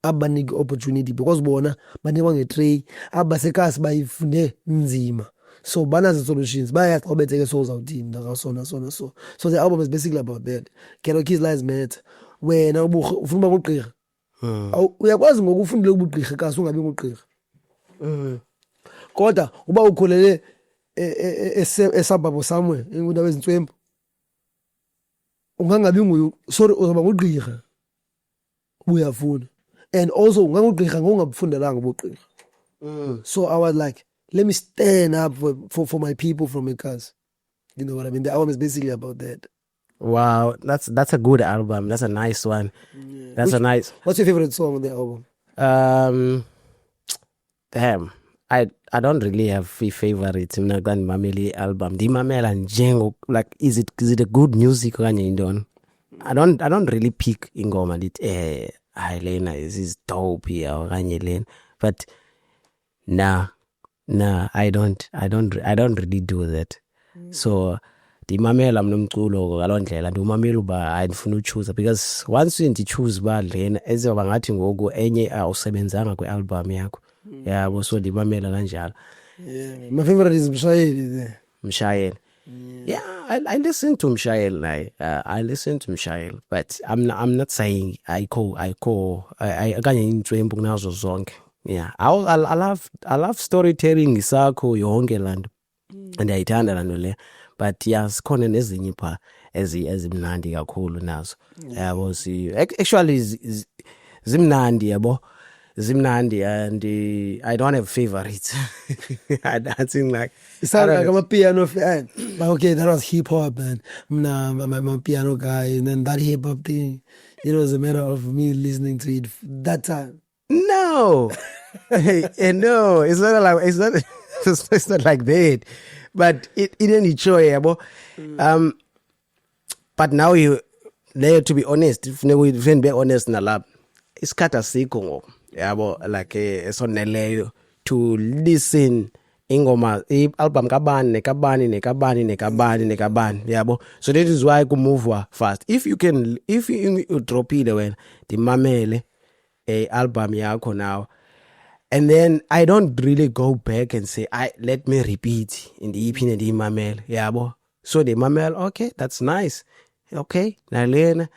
abanike opportunity because bona banikwa ngetray abasekasi bayifunde nzima so banazo solutions bayayazi xa ubetheke so uzawuthini nakasona so the album is basically about that. Gerechis lives matter. Wena ufuna uba ngugqirha uyakwazi ngoku ufundile ubugqirha kasi ungabi ngugqirha kodwa uba ukhulele esababo somewhere indawo ezintswembu ungangabi nguye sorry uzaba ngugqirha uyafuna and also ungangugqirha ngokungabufundelanga ubugqirha. So I was like, let me stand up for my people from Ekasi. You know what I mean? The album is basically about that. Wow, that's a good album. That's a nice one. Yeah. That's a nice. What's your favorite song on the album? Damn. I don't really have a favorite Mameli album. The Mamela and Jengo, like is it a good music or anything? I don't really pick ingoma lit Helena is dope here or Lane. But nah, I don't really do that. So the Mamela mnomculo ngalondlela ndumamela uba ayifuna uchoose because once you choose ba lena ezoba ngathi ngoku enye awusebenzanga kwealbum yakho. Yeah, so ndimamela kanjalo. Yeah, my favorite is Mshayeli. Mshayeli. Yeah, I listen to Mshayeli. I listen to Mshayeli, but I'm not saying I kanye intswembu kunazo zonke. Yeah, I love storytelling isakho yonke lanto. And ayithanda lanto le. But yeah, sikhona nezinye pha ezimnandi kakhulu nazo. Yabo actually zimnandi yabo. Zimnandi and I don't have favorites. I dancing like it sounded like I'm a piano fan. But okay, that was hip hop, man. I'm a piano guy, and then that hip hop thing, it was a matter of me listening to it that time. No, no, it's not like it's not like that. But it didn't show yabo. But now you there to be honest. If we be honest in the lab, it's katasiko. Yabo like esoneleyo to listen ingoma album kabani yabo. So that is why I could move fast. If you drop it when the mamele album yako now, and then I don't really go back and say let me repeat in the EP and the mamele yabo. So the mamele, okay, that's nice, okay, nale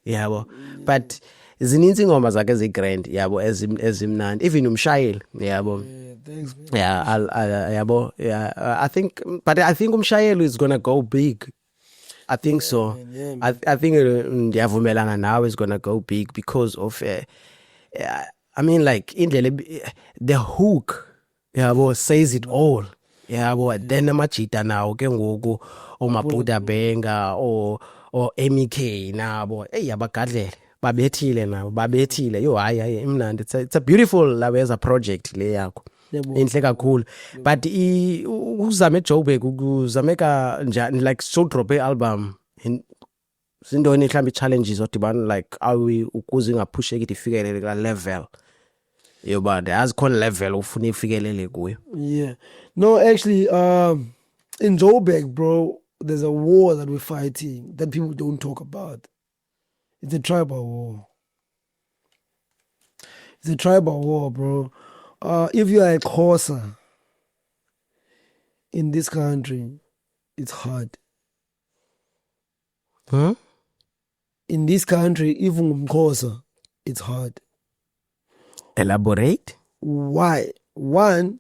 yabo, but zininzi ingoma zakhe zigrand yabo ezimnandi even umshayeli yabo. Yeah, thanks man. Yeah, yabo. Yeah, I think umshayeli is gonna go big. I think so. Yeah, I think ndiyavumelana now is gonna go big because of I mean like the hook yabo says it all. Yabo then amajita nawo ke ngoku omabuda benga or MEK nabo yabagadlela babethile yo hayi imnandi. It's a beautiful laweza project le yakho inhle kakhulu. But uzame Joburg uzameka njani like so drop album zindoni mhlambi challenges odibana like awi ukuze ingapusheki ifikelele la level yoba there's called level ufuna ifikelele kuyo. Yeah, no, actually in Joburg, bro, there's a war that we're fighting that people don't talk about. It's a tribal war. It's a tribal war, bro. If you are a Xhosa in this country, it's hard. Huh? In this country, even Xhosa, it's hard. Elaborate? Why? One,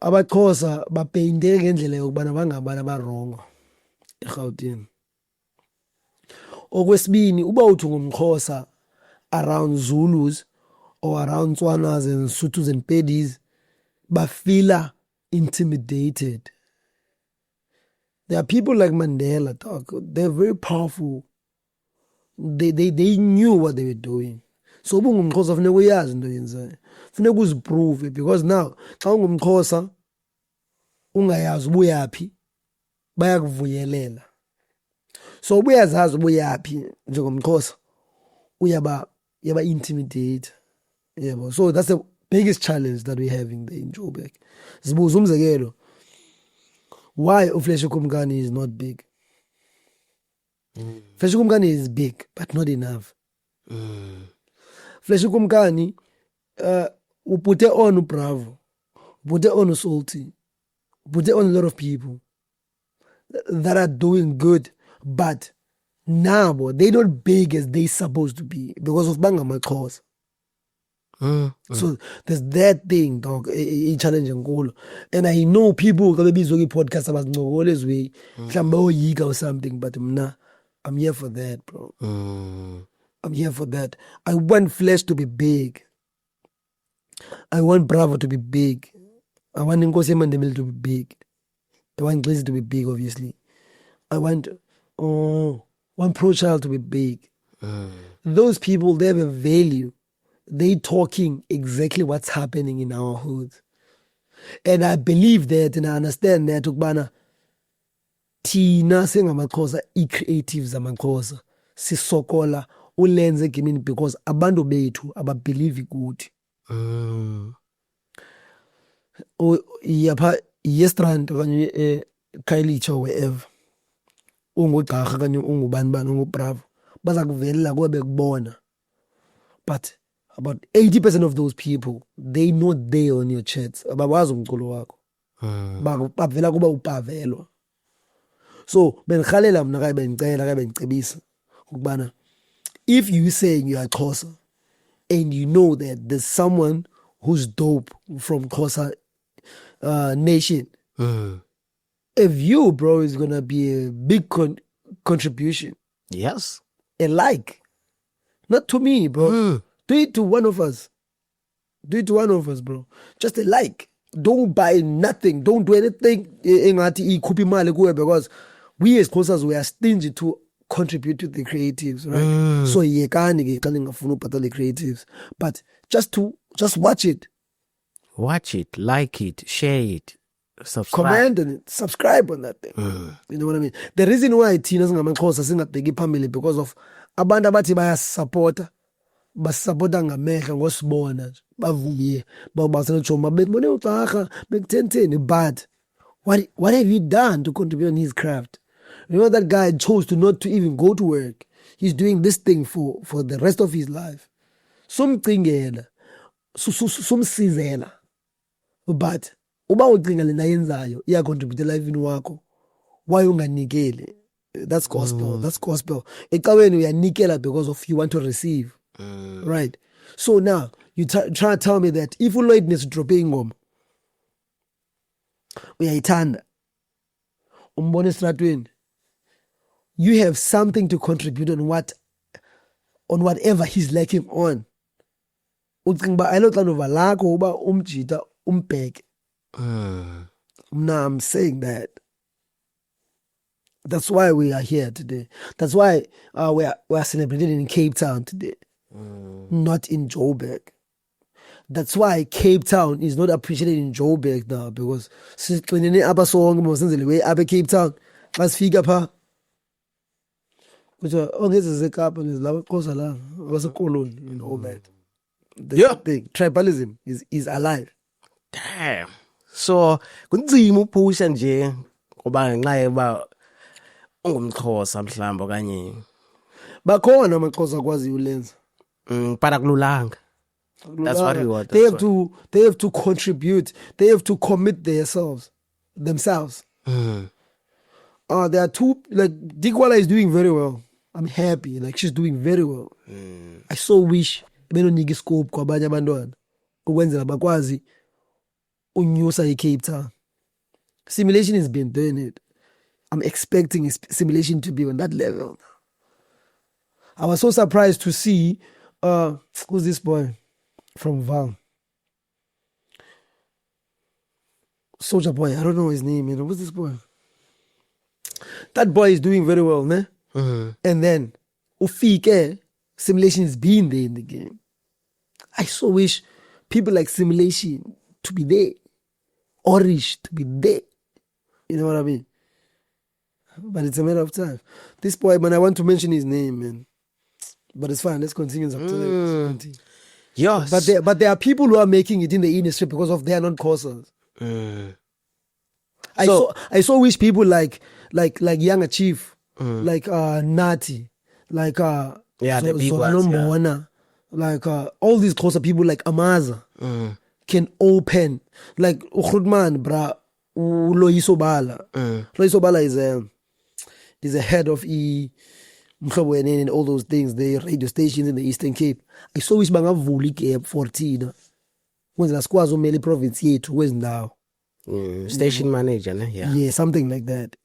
abaXhosa bapeyinte ngendlela yokubana bangabantu abarongo. eGauteng. Okwesibini, uba uthi ngumXhosa around Zulus or around Tswanas and Sothos and Pedis, bafila intimidated. There are people like Mandela, dog. They're very powerful. They knew what they were doing. So uba ungumXhosa funeka uyazi into yenzayo. Funeka uziprove because now xa ungumXhosa ungayazi ubuyaphi bayakuvuyelela. So ubuyazazi ubuyaphi njengomXhosa uyaba intimidate. Yeah, so that's the biggest challenge that we're having there in Joburg. Sibuza umzekelo, why uFlash Kumkani is not big? Flash Kumkani is big, but not enough. Flash Kumkani, put on Bravo, put on Salty, put on a lot of people that are doing good, but now they not big as they supposed to be because of Banga Maxhosa. So there's that thing, dog, a challenge and and I know people gonna be doing podcasts about no always way, or something, but I'm here for that, bro. I'm here for that. I want Flash to be big. I want Bravo to be big. I want Nkosi Mandemile to be big. I want Glizzy to be big, obviously. I want Pro Child to be big. Those people, they have a value. They talking exactly what's happening in our hood. And I believe that and I understand that ukubana thina singamaXhosa i-creatives amaXhosa sisokola ulenze egimini because abantu bethu ababelieve kuthi. Yapha yestrand okanye Khayelitsha wherever ungugqarha okanye ungubani bani ungubravo baza kuvelela kuwe bekubona. But about 80% of those people, they not there on your chats. Abawazi umculo wakho. Bavela kuba upavelwa. So bengihalela mina kabe ngicela kabe ngicebisa ukubana if you saying you are Xhosa and you know that there's someone who's dope from Xhosa nation, if you, bro, is gonna be a big contribution. Yes. A like. Not to me, bro. Do it to one of us. Do it to one of us, bro. Just a like. Don't buy nothing. Don't do anything because we as Xhosas, we are stingy to contribute to the creatives, right? So yekani telling the creatives. But just watch it. Watch it, like it, share it, subscribe. Comment on it, subscribe on that thing. You know what I mean? The reason why Tina Ngamaxhosa singabheki phambili because of abantu abathi bayasupporta basupporta ngamehla ngosibona bavuye babasela choma bebone uxarha bekuthentheni. But what have you done to contribute on his craft? You know that guy chose to not to even go to work. He's doing this thing for the rest of his life. Somcingela somsizela. But uba ucinga lena yenzayo iya contribute life wakho, why unganikeli? That's gospel. That's gospel. Ecaweni uyanikela because of you want to receive. Right. So now you try to tell me that if uLoydness dropping ingoma uyayithanda umbone estratweni, you have something to contribute on whatever he's lacking on. Ucinga ba ayilothandova lakho uba umjita umbheke. Now I'm saying that. That's why we are here today. That's why we are celebrating in Cape Town today, not in Joburg. That's why Cape Town is not appreciated in Joburg now because sixinene abasonke mosenzele we abe Cape Town basifika pha kuthi ongeze zeKapa nezilabo Xhosa la abasekoloni, you know man. The thing, tribalism is alive. Damn. So kunzima uphusha nje ngoba ngenxa yeba ungumXhosa mhlamba okanye bakhona amaXhosa akwazi ulenza. Para kululanga. That's what we want. They have to contribute. They have to commit themselves. There are two, like Dikwala is doing very well. I'm happy. Like she's doing very well. I so wish benonike scope kwabanye abantwana ukwenzela bakwazi unyusa iCape Town. Simulation has been doing it. I'm expecting Simulation to be on that level. I was so surprised to see who's this boy from Val? Soldier Boy, I don't know his name, what's this boy? That boy is doing very well, ne? Mm. And then Ufike, Simulation is being there in the game. I so wish people like Simulation to be there. Orish to be there. You know what I mean? But it's a matter of time. This boy, man, I want to mention his name, man. But it's fine. Let's continue. Yes. But there are people who are making it in the industry because of their non-causers. Mm. I so wish people like Younger Chief, like Nati, like the big ones, Mbona, like all these closer people like Amaza can open. Like Ukhudman, bra, Loyiso Bala. Loyiso Bala is a head of Mhlobo and all those things, the radio stations in the Eastern Cape. I so wish bangavuli ke 14 when the squads umeli province yethu kwezindawo. Station manager, ne? Yeah, something like that.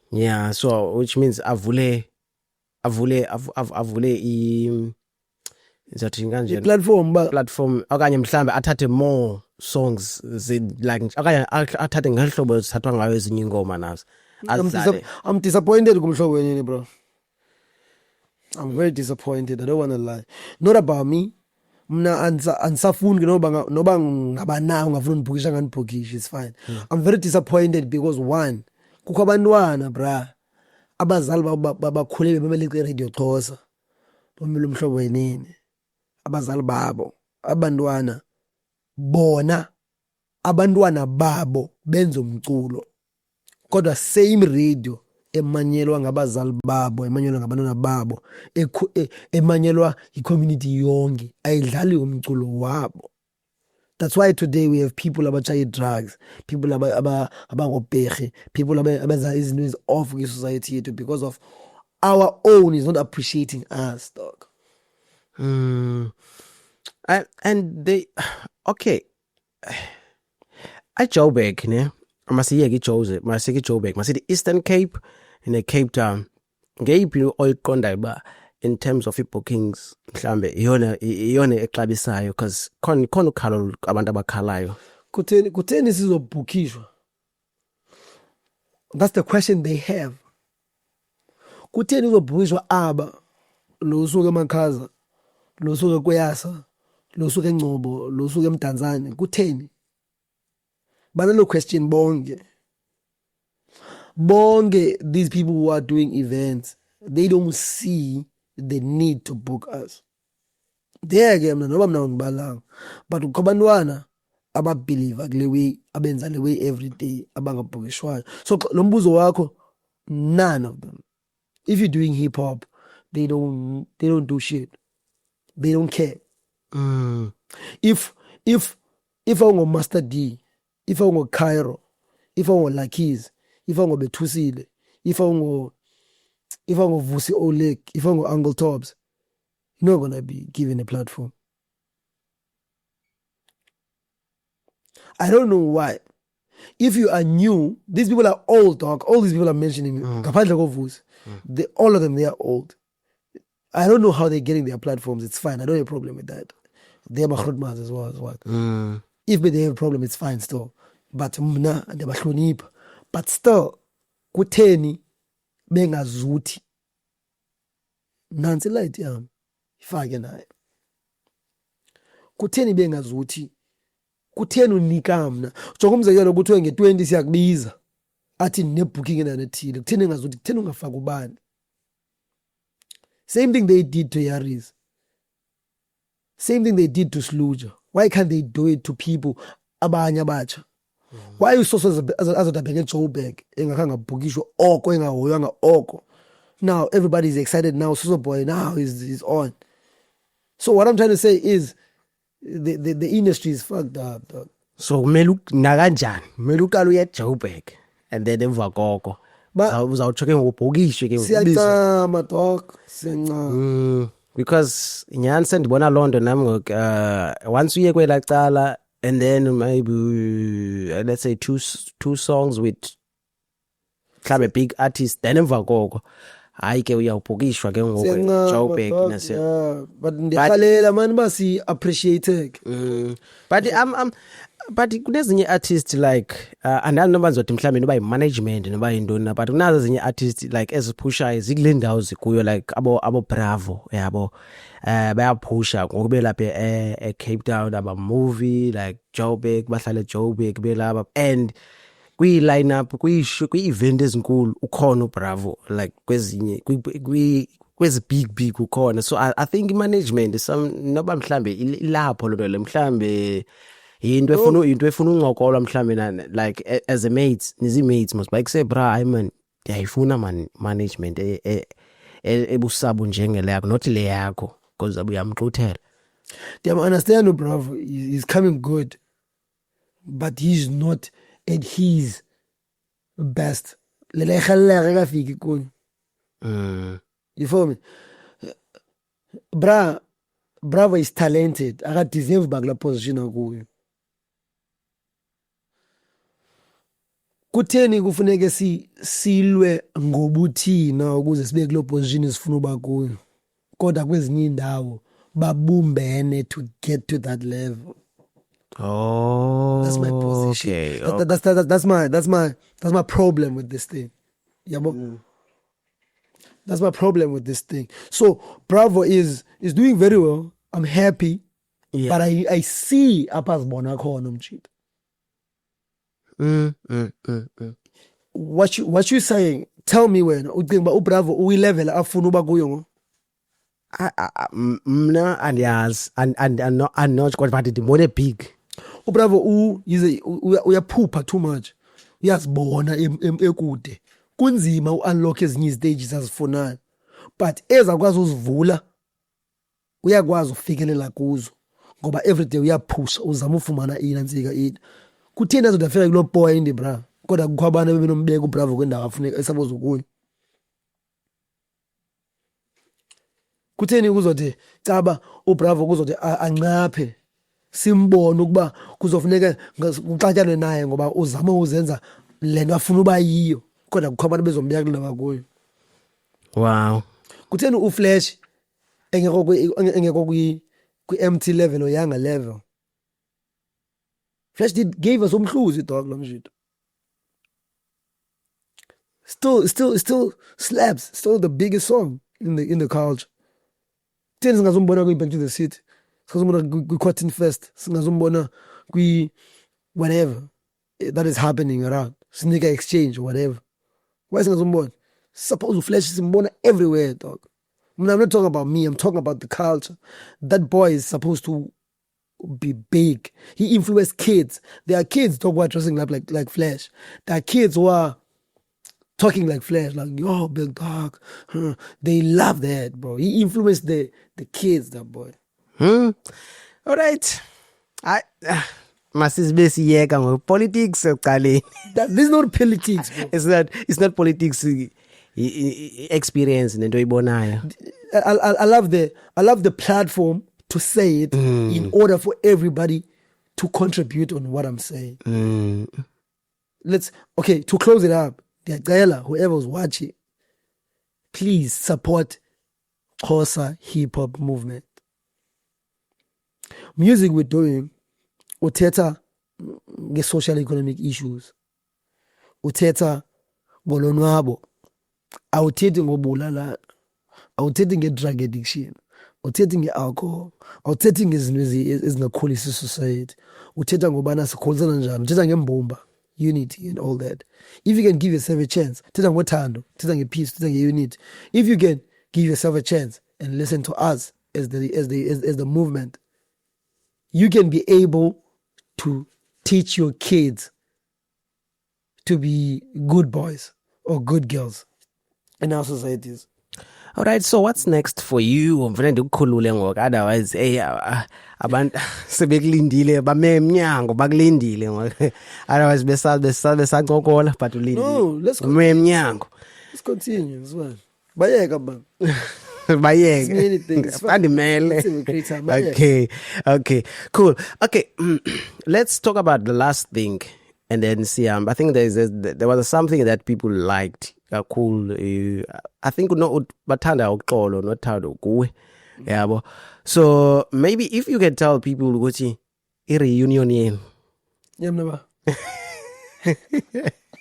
Yeah, so which means avule Platform okanye mhlambe athathe more songs like okanye athathe ngehlobo ezithathwa ngayo ezinye ingoma nazo. I'm disappointed kumhlobo wenini, bro. I'm very disappointed. I don't want to lie. Not about me. Mna ansafuni noba ngabanawo ngafuna unibhukisha nganibhukisha, it's fine. I'm very disappointed because one, kukho abantwana bra abazali babakhulele bemele radio Xhosa. Bomile umhlobo wenini. Abazali babo, abantwana babo benza umculo. Kodwa same radio emanyelwa ngabazali babo, emanyelwa ngabantwana babo, emanyelwa i-community yonke, ayidlali umculo wabo. That's why today we have people abachaye drugs, people abangophehe, people abenza izinto ezi-off kwi-society yethu because of our own is not appreciating us, dog. And they, okay, at Joburg, ne? Masiyeke Joburg, masithi Eastern Cape in the Cape Town. Ngeyiphi oyiqondayo ba in terms of bookings mhlambe iyona exabisayo because khona ukhalo abantu abakhalayo. Kutheni sizobhukishwa? That's the question they have. Kutheni uzobhukishwa aba lo usuke eMakhaza, lo usuke eKweyasa, lo usuke eNgcobo, lo usuke eMdantsane? Kutheni? Banalo question bonke, these people who are doing events, they don't see the need to book us. There again, noba mna ungibalanga, but ukabantwana ababelieve kule way abenza le way every day abangabhukishwayo. So lo mbuzo wakho, none of them. If you're doing hip hop, they don't do shit. They don't care. If I go Master D, if I go Cairo, if I go Lakis, if I go Betusile, if I go Vusi Oleg, if I go Uncle Tobbs, you're not gonna be given a platform. I don't know why. If you are new, these people are old, dog. All these people are mentioning, all of them, they are old. I don't know how they're getting their platforms. It's fine. I don't have a problem with that. They are Mahrudmas as well. If they have a problem, it's fine still. But mna and the but still, kutheni bengazuthi nansi light yami ifake nayo. Kutheni bengazuthi, kutheni unika mna jonga umzekelo kuthiwe nge-20 siyakubiza athi ne-booking endaweni ethile, kutheni engazuthi, kutheni ungafaka ubani? Same thing they did to Yaris. Same thing they did to Sluja. Why can't they do it to people abanye abatsha? Why you so azodabheke Joburg engakanga bhukishwa oko engahoyanga oko? Now everybody's excited now. Soso Boy now is on. So what I'm trying to say is the industry is fucked up, dog. So kumele nakanjani? Kumele uqala uye Joburg and then emva koko uzawutsho ke ngobhukishwe ke siyancama, dog, siyancama. Because nyani sendibona lonto nami once uye kwela cala and then maybe let's say two songs with mhlambe big artist then emva koko hayi ke uyawubhukishwa ke ngoku Joburg nase but ndikhalela mani basi appreciate but kunezinye artists like andani noma ngizothi mhlambe noba management noba yindoni but kunazo ezinye artists like ezipushayo zikule ndawo zikuyo like abo Bravo yabo bayaphusha ngokube lapha eCape Town aba movie like Joburg bahlale Joburg belaba and kwi-lineup kwi-event ezinkulu ukhona uBravo like kwezinye kwezi big ukhona so I think management noba mhlambe ilapho lo le mhlambe into efuna uncokolwa mhlambe like as a mates nizi mates must like say bra I man ndiyayifuna man management ebusabo njengele yakho not le yakho because abuyamxuthela. I understand uBravo he's coming good but he's not at his best. Lela ikhalela kafiki kun. You feel me? Bravo is talented. Aka deserve bagla position akuyo. Kutheni kufuneke silwe ngobuthina ukuze sibe kule position esifuna uba kuyo. Kodwa kwezinye indawo babumbene to get to that level. Oh, that's my position. Okay. That's my problem with this thing. Yabo. That's my problem with this thing. So Bravo is doing very well. I'm happy, but I see apas bona khona umchito. What you saying? Tell me when uthini ba uBravo uyilevel afuna uba kuyo ngo. Mna andiyazi and not quite but ndibone big. uBravo uyaphupha too much. Uyazibona ekude. Kunzima uunlock ezinye stages azifunayo. But ezakwazi uzivula uyakwazi ufikelela kuzo. Ngoba everyday uyaphusha uzama ufumana inansika ina. Kutheni azodafika kulo point bra. Kodwa kukho abantu bebenombeka uBravo kwendawo afuneka esaboza ukuyo. Kutheni kuzothi caba uBravo kuzothi anqaphe simbone ukuba kuzofuneka uxatyanwe naye ngoba uzama uzenza lento afuna uba yiyo kodwa kukho abantu bezombeka kulaba kuyo. Wow. Kutheni uFlash engekho kwi-MT level or younger level. Flash gave us umhluzi dog lo mshito. Still slaps, still the biggest song in the culture. Thina singazombona kwi Back to the City. Singazombona kwi Cotton Fest. Singazombona kwi whatever that is happening around. Sneaker exchange or whatever. Why singazombona? Suppose uFlash simbona everywhere dog. I'm not talking about me, I'm talking about the culture. That boy is supposed to be big. He influenced kids. There are kids talk about dressing up like Flash. There are kids who are talking like Flash, like, yo, big dog. They love that, bro. He influenced the kids, that boy. All right. Masizibesi yeka ngo politics eqaleni. This is not politics, bro. It's not politics experience nento ibonayo. I love the platform to say it in order for everybody to contribute on what I'm saying. To close it up. Whoever was watching, please support Xhosa hip hop movement. Music we're doing, uthetha nge social economic issues. Uthetha ngolonwabo. Awuthethi ngobulala. Awuthethi nge-drug addiction. Awuthethi nge-alcohol. Awuthethi ngezinto ezingakhulisa society. Uthetha ngobana sikholisana njani. Uthetha ngembumba. Unity and all that. If you can give yourself a chance, thetha ngothando, thetha ngepeace, thetha ngeunity. If you can give yourself a chance and listen to us as the movement, you can be able to teach your kids to be good boys or good girls in our societies. All right, so what's next for you? Mfana ndikukhulule ngoku otherwise abantu sebekulindile bame emnyango bakulindile ngoku otherwise besancokola but ulindile. No, let's go emnyango. Let's continue as well. Bayeka ba. Bayeka. Okay, cool. Okay, let's talk about the last thing. and then Siam. I think there was something that people liked. Cool. I think no bathanda uxolo nothanda kuwe. Yabo. So maybe if you can tell people ukuthi i-reunion yenu. Yeah, never.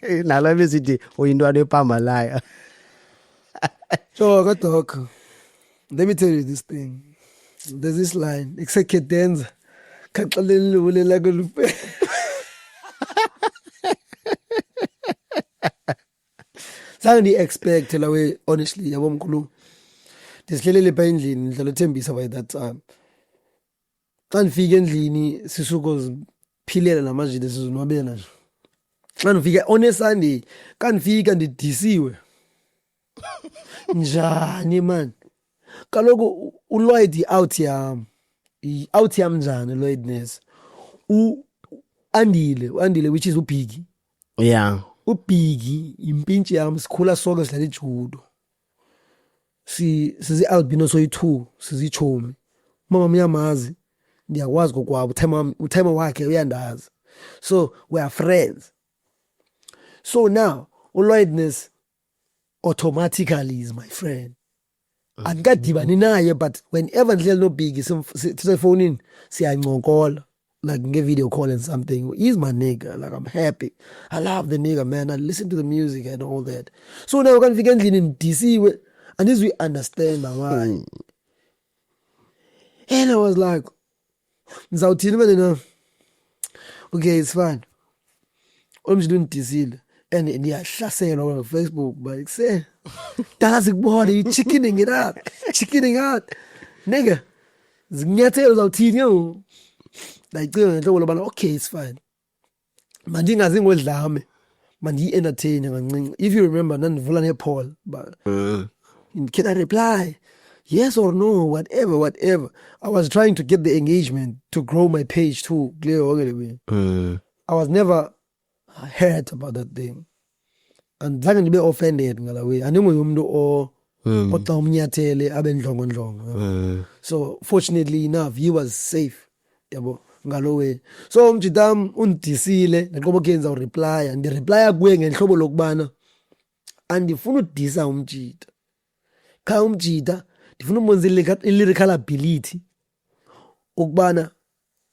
Nala besithi uyintwana ephamalaya. So dog, let me tell you this thing. There's this line. Exekedenza. Kaxalele ulela kulupe. Sangi expect la way honestly yabo mkhulu. Disihlelele pha endlini ngidlala uThembisa by that time. Xa nifika endlini sisuko ziphilela namajide sizonwabela nje. Xa nifika on Sunday, xa nifika ndidisiwe. Njani man? Kaloku uLloyd out yam. Out yam njani Lloydness? Andile which is uBiggy. Yeah. uBiggy impintshi yami sikhula sonke sidlala ijudo. Sizi albino soyi2 sizichomi. Mama miyamazi ndiyakwazi kokwabo uthema wakhe uyandazi. So we are friends. So now uLloydness automatically is my friend. Andikadibani naye but whenever ndidlala noBiggy sisefonini siyancokola. Like get video call and something. He's my nigga. Like I'm happy. I love the nigga, man. I listen to the music and all that. So now we're gonna begin in DC and this we understand my mind. And I was like, okay, it's fine. I'm just doing DC. And yeah, saying on Facebook, but say that's a body, you chickening it out. Nigga. Like okay, it's fine. Mandingazi ngodlame. Mandi entertaining. If you remember, nandivula nePaul, but can I reply? Yes or no, whatever. I was trying to get the engagement to grow my page too. I was never hurt about that thing. And zange ndibe offended ngala way. Andinguyumuntu oxa umnyathele abendlongo. So fortunately enough, he was safe. Yabo. Ngalo way. So umjidam undisile naqobo kenza ureply and the reply kuye ngenhlobo lokubana andifuna udisa umjida. Kha umjida ndifuna umonzile lyrical ability ukubana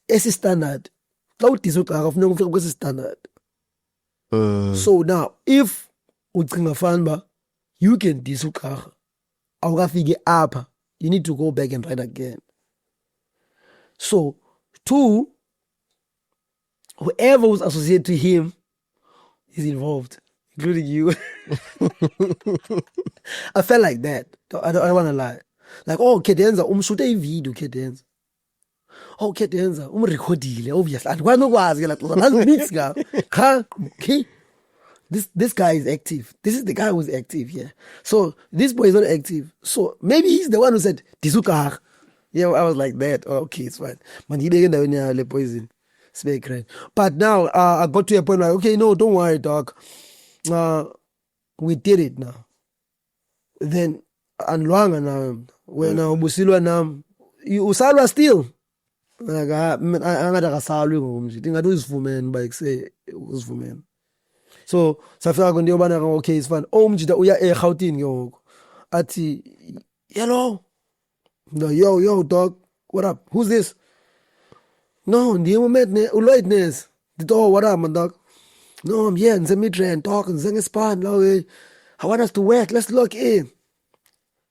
esi standard xa udisa uqaka kufuneka ufike kwesi standard. So now if ucinga fanba you can disa uqaka awukafike apha, you need to go back and write again. So 2, whoever was associated to him is involved, including you. I felt like that. I don't want to lie. Like, oh, Kedenza, shoot a video, Kedenza. Oh, Kedenza, recordile, obviously. And why was okay. This guy is active. This is the guy who's active here. So this boy is not active. So maybe he's the one who said, Disuka. Yeah, I was like that. Oh, okay, it's fine. Man, he didn't know the poison. It's very great. But now I got to a point like, okay, no, don't worry, dog. We did it now. Then Anluanga now, when Busilwa now, usalwa still. Like I'm not a salary. I think I do this for men, but say it was for men. So Safira Gondiobana, okay, it's fine. Mjida uya Gauteng yo. Ati hello. No, yo, dog. What up? Who's this? No, the moment uLloydness. Oh, what up, man, dog? No, I'm here in the mid-range talking, Zengespan. I want us to work. Let's lock in.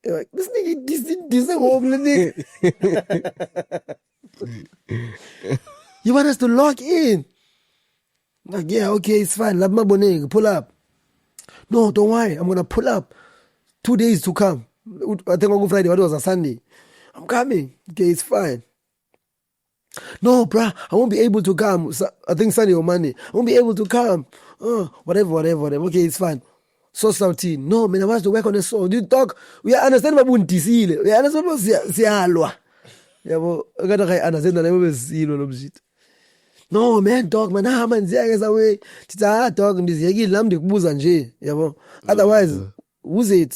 You're like, this nigga, this is home, nigga. You want us to lock in? Like, yeah, okay, it's fine. Love my bonnet. Pull up. No, don't worry. I'm gonna pull up. 2 days to come. I think on Friday. What was a Sunday? I'm coming. Okay, it's fine. No, bruh, I won't be able to come. I think Sunday or Monday. I won't be able to come. Whatever. Okay, it's fine. So Southie. No, man, I want to work on the song. You talk. We understand about Buntisile. We understand about Sialwa. Yeah, but I gotta understand that I will see no shit. No, man, dog, man, man, away. Tita dog, and this yagi lamb the booze and jay. Yeah, otherwise, who's it?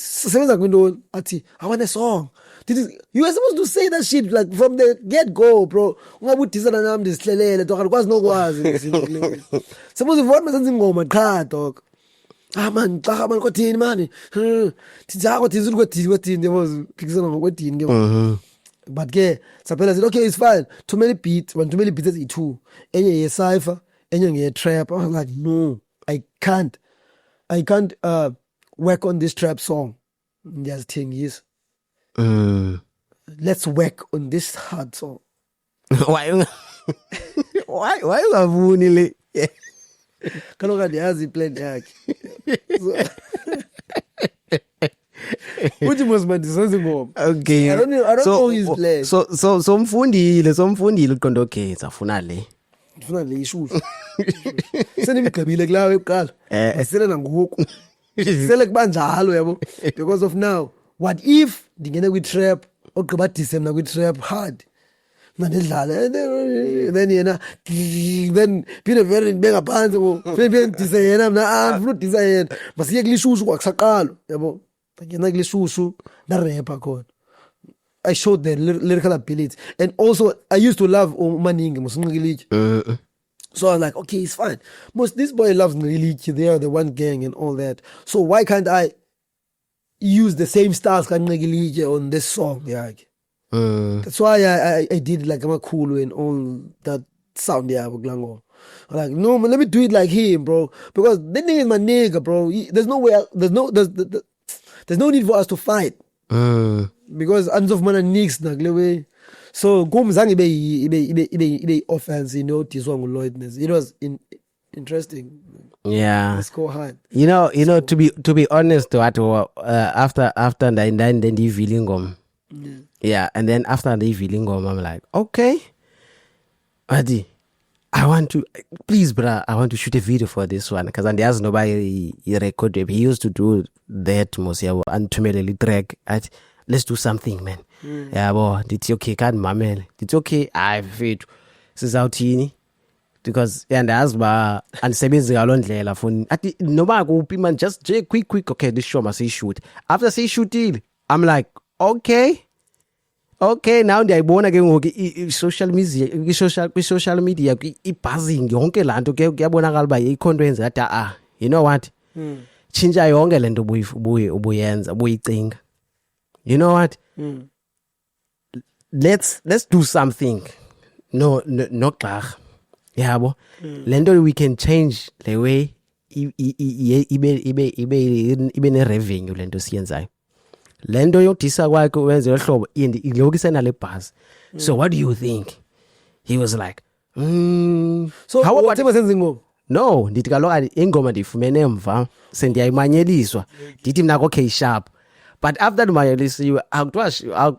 I want a song. You were supposed to say that shit like from the get-go, bro. Ungabudisana nami ndisihlelele dog akwazi nokwazi. Suppose uvona senze ingoma cha dog. Man, cha man kothini man. Thithi kothini kothini yabo phikisana ngokwedini ke. But ke saphela said okay it's fine. Too many beats as 2. Enye ye cypher, enye nge trap. I was like no, I can't work on this trap song. Just thing is let's work on this hard song. Why ungavuni le? Kaloku andiyazi plan yakhe. Uthi mos mandisenze ingoma. Okay. I don't know his plan. So mfundile uqondo okay safuna le. Ndifuna le ishushu. Senimgqibile kulawe eqala. Asele nangoku. Sele kuba njalo yabo because of now. What if ndingene kwi trap ogqiba December kwi trap hard. Mandidlala then yena then phinde vele bengaphansi phinde disa yena mina andifuna udisa yena masiye kulishushu kwakusaqala yabo ngena kulishushu na rapper khona. I showed the lyrical ability and also I used to love Maningi Musinqikilitye. So I was like okay it's fine, this boy loves Nqikilitye, they are the one gang and all that, so why can't I use the same styles ka Nqikilitye on this song yakhe. That's why I did like I'm a cool and all that sound I'm like no man, let me do it like him, bro, because that nigga is my nigga, bro. There's no need for us to fight because ends of man nix way. So kumzange ibe offense, you know, this one Lloydness. It was interesting. Yeah, let's go hard. You know, to be honest, after then the feeling yeah, and then after the feeling I'm like, okay, Adi, I want to shoot a video for this one because there's nobody he recorded. He used to do that most and to me track. Let's do something, man. Yeah, boy, it's okay, can't mamel. It's okay. I fit. This is out here because and as ba and sebenzi galondlela phone. Ati noma kuphi man, just quick. Okay, this show must say shoot. After say shooting, I'm like, okay, now ndiyayibona ke ngoku social media i-buzzing yonke laa nto ke kuyabonakala uba ikhonto yenza ati you know what, tshintsha yonke le nto ubuyenza ubuyicinga. You know what, let's do something. No gxarha yabo le nto we can change the way ibe ne-revenue le nto siyenzayo. Lendo yodisa kwakhe wenze ohlobo ilokisena le bus. So what do you think? He was like so how about senze ingoma? No, ndithi kaloku ingoma ndifumene emva sendiyayimanyeliswa ndithi mna okay sharp, but after ndimanyelisiwe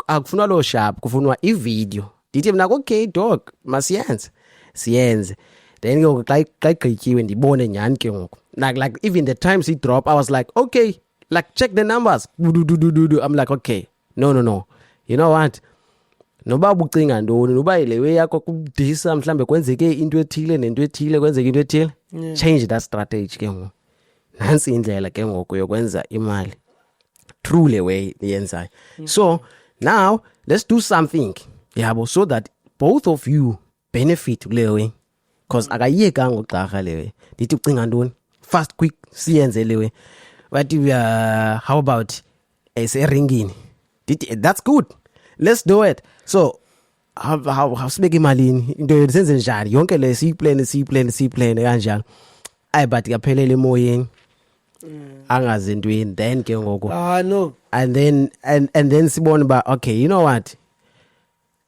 akufuna lo sharp, kufunwa ivideo. Ndithi mna okay dog siyenze then ngoku xa igqityiwe ndibone nyani ke ngoku like even the times he drop I was like okay, like check the numbers. I'm like okay, no. You know what? Noba bucinga ntoni, noba ile way yakho kudisa mhlambe kwenzeke into ethile nento ethile kwenzeke into ethile, change that strategy ke ngoku. Nansi indlela ke ngoku yokwenza imali through the way yenzayo. So now let's do something yabo so that both of you benefit kule way, because akayekanga ugxarha le way. Ndithi ucinga ntoni, fast quick siyenze le way. What how about ringing? That's good. Let's do it. So how sibeke imalini into yenze njani yonke le siyiplan kanjalo. Ay but kaphelele emoyeni angazi intweni then ke ngoku no, and then sibone ba okay, you know what,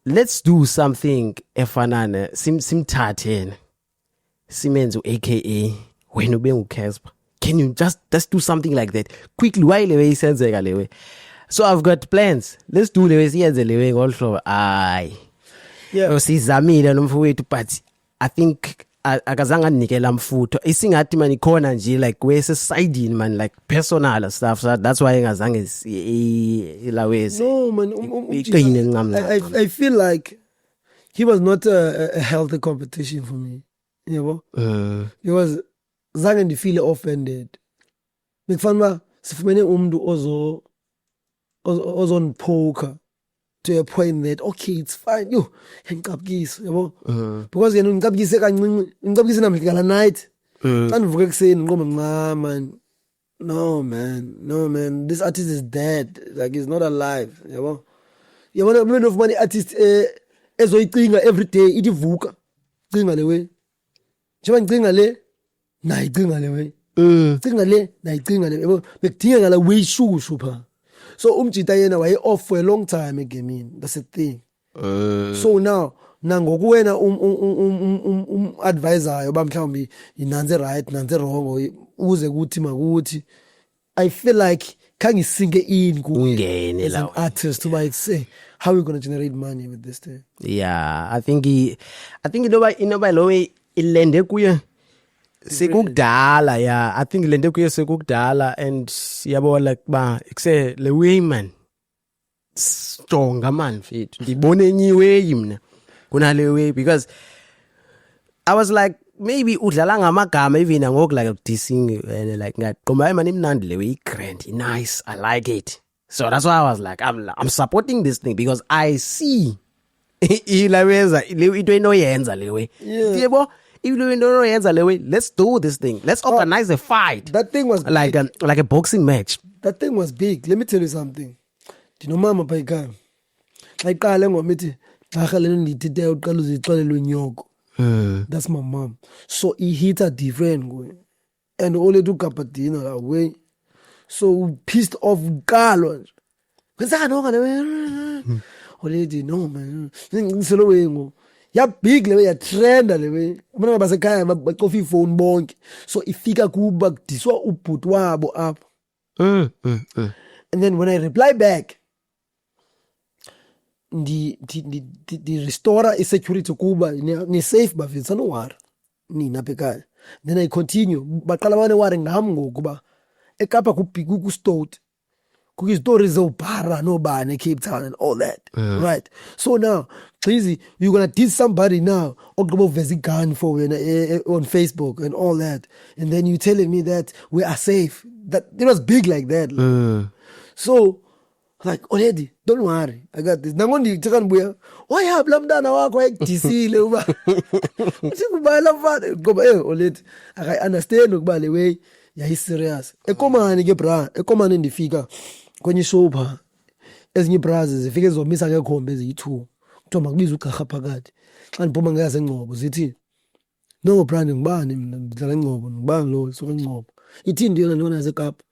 let's do something efanana simthathe yena simenze aka wena ube nguCasper. Can you just do something like that quickly while le way isenzeka le way? So I've got plans. Let's do le way siyenze le way ngolhlobo. Yeah, sizamile nomfowethu but I think akazange anikela mfutho isingathi man ikhona nje like wese side man like personal stuff, so that's why engazange ilawezi. No man, I feel like he was not a healthy competition for me, you know. Because zange ndifeel offended. Bekufanele sifumene umuntu ozoniphoka to a point that okay, it's fine. Yo, ngicabukise, yabo. Because yena ngicabukise kancinci, ngicabukise namhlanje night. Xa ndivuka ekuseni ngiqomba man. No man, this artist is dead. Like he's not alive, yabo. Yabona many of money artists ezoyicinga every day idivuka. Cinga le way. Njengoba ngicinga le, nayicinga le way. Cinga le, nayicinga le. Yabo, bekudinga ngala way shushu pha. So Umjita yena waye off for a long time egamini. That's the thing. So now nangokuwena advisor yoba mhlawumbi inanze right nanze wrong uze kuthi makuthi I feel like kangisinke in ungene as an artist to like say how we going to generate money with this thing. Yeah, I think inoba lo ilende kuye sekukudala. Yeah, I think ilende kuye sekukudala and yabo like ba ekuse le way man stronger man fit ndibone enye way mina kunale way because I was like maybe udlala ngamagama even ngoku like dissing and like ngaqomba man imnandi le way grand nice I like it. So that's why I was like I'm supporting this thing because I see ilawenza into enoyenza le way. Yebo into enoyenza le way. Let's do this thing. Let's organize a fight. That thing was like a boxing match. That thing was big. Let me tell you something. Dino mama bayika. Ayiqala ngomithi xa le ndithe uqala uzixolelwe nyoko. That's my mom. So he hit her different going. And all do kapatina away. So pissed off Carlo. Kwenza no kana. Already no man. Ngiselo wengo. Ya big lewe ya trend lewe. Mina basekhaya bacoffee phone bonke. So ifika kuba kudiswa ubhuti wabo up. And then when I reply back the restore is security kuba ni safe bafisa no war ni napekaya. Then I continue baqala bane war ngam ngokuba eKapa ku stoat ku stories zobhara no bane Cape Town and all that. Right, so now please you're gonna teach somebody now ogqiba uveza igun for on Facebook and all that, and then you telling me that we are safe. That it was big like that. So like already don't worry, I got this. Nangondi ngithe kanbuya why have lamntana wakho ayidisile uba uthi kubala mfana ngoba already I understand ukuba le way yayi serious. Ekomani ke bra, ekomani ndifika kwenye show pha ezinye bras zifike zomisa ke khombe eziyi2 kuthiwa makubiza ugagha phakathi xa ndiphuma ngaze ngcobo zithi no brand ngibani mina ngidlala ngcobo ngibani lo so ngcobo ithi ndiyona ndona eKapa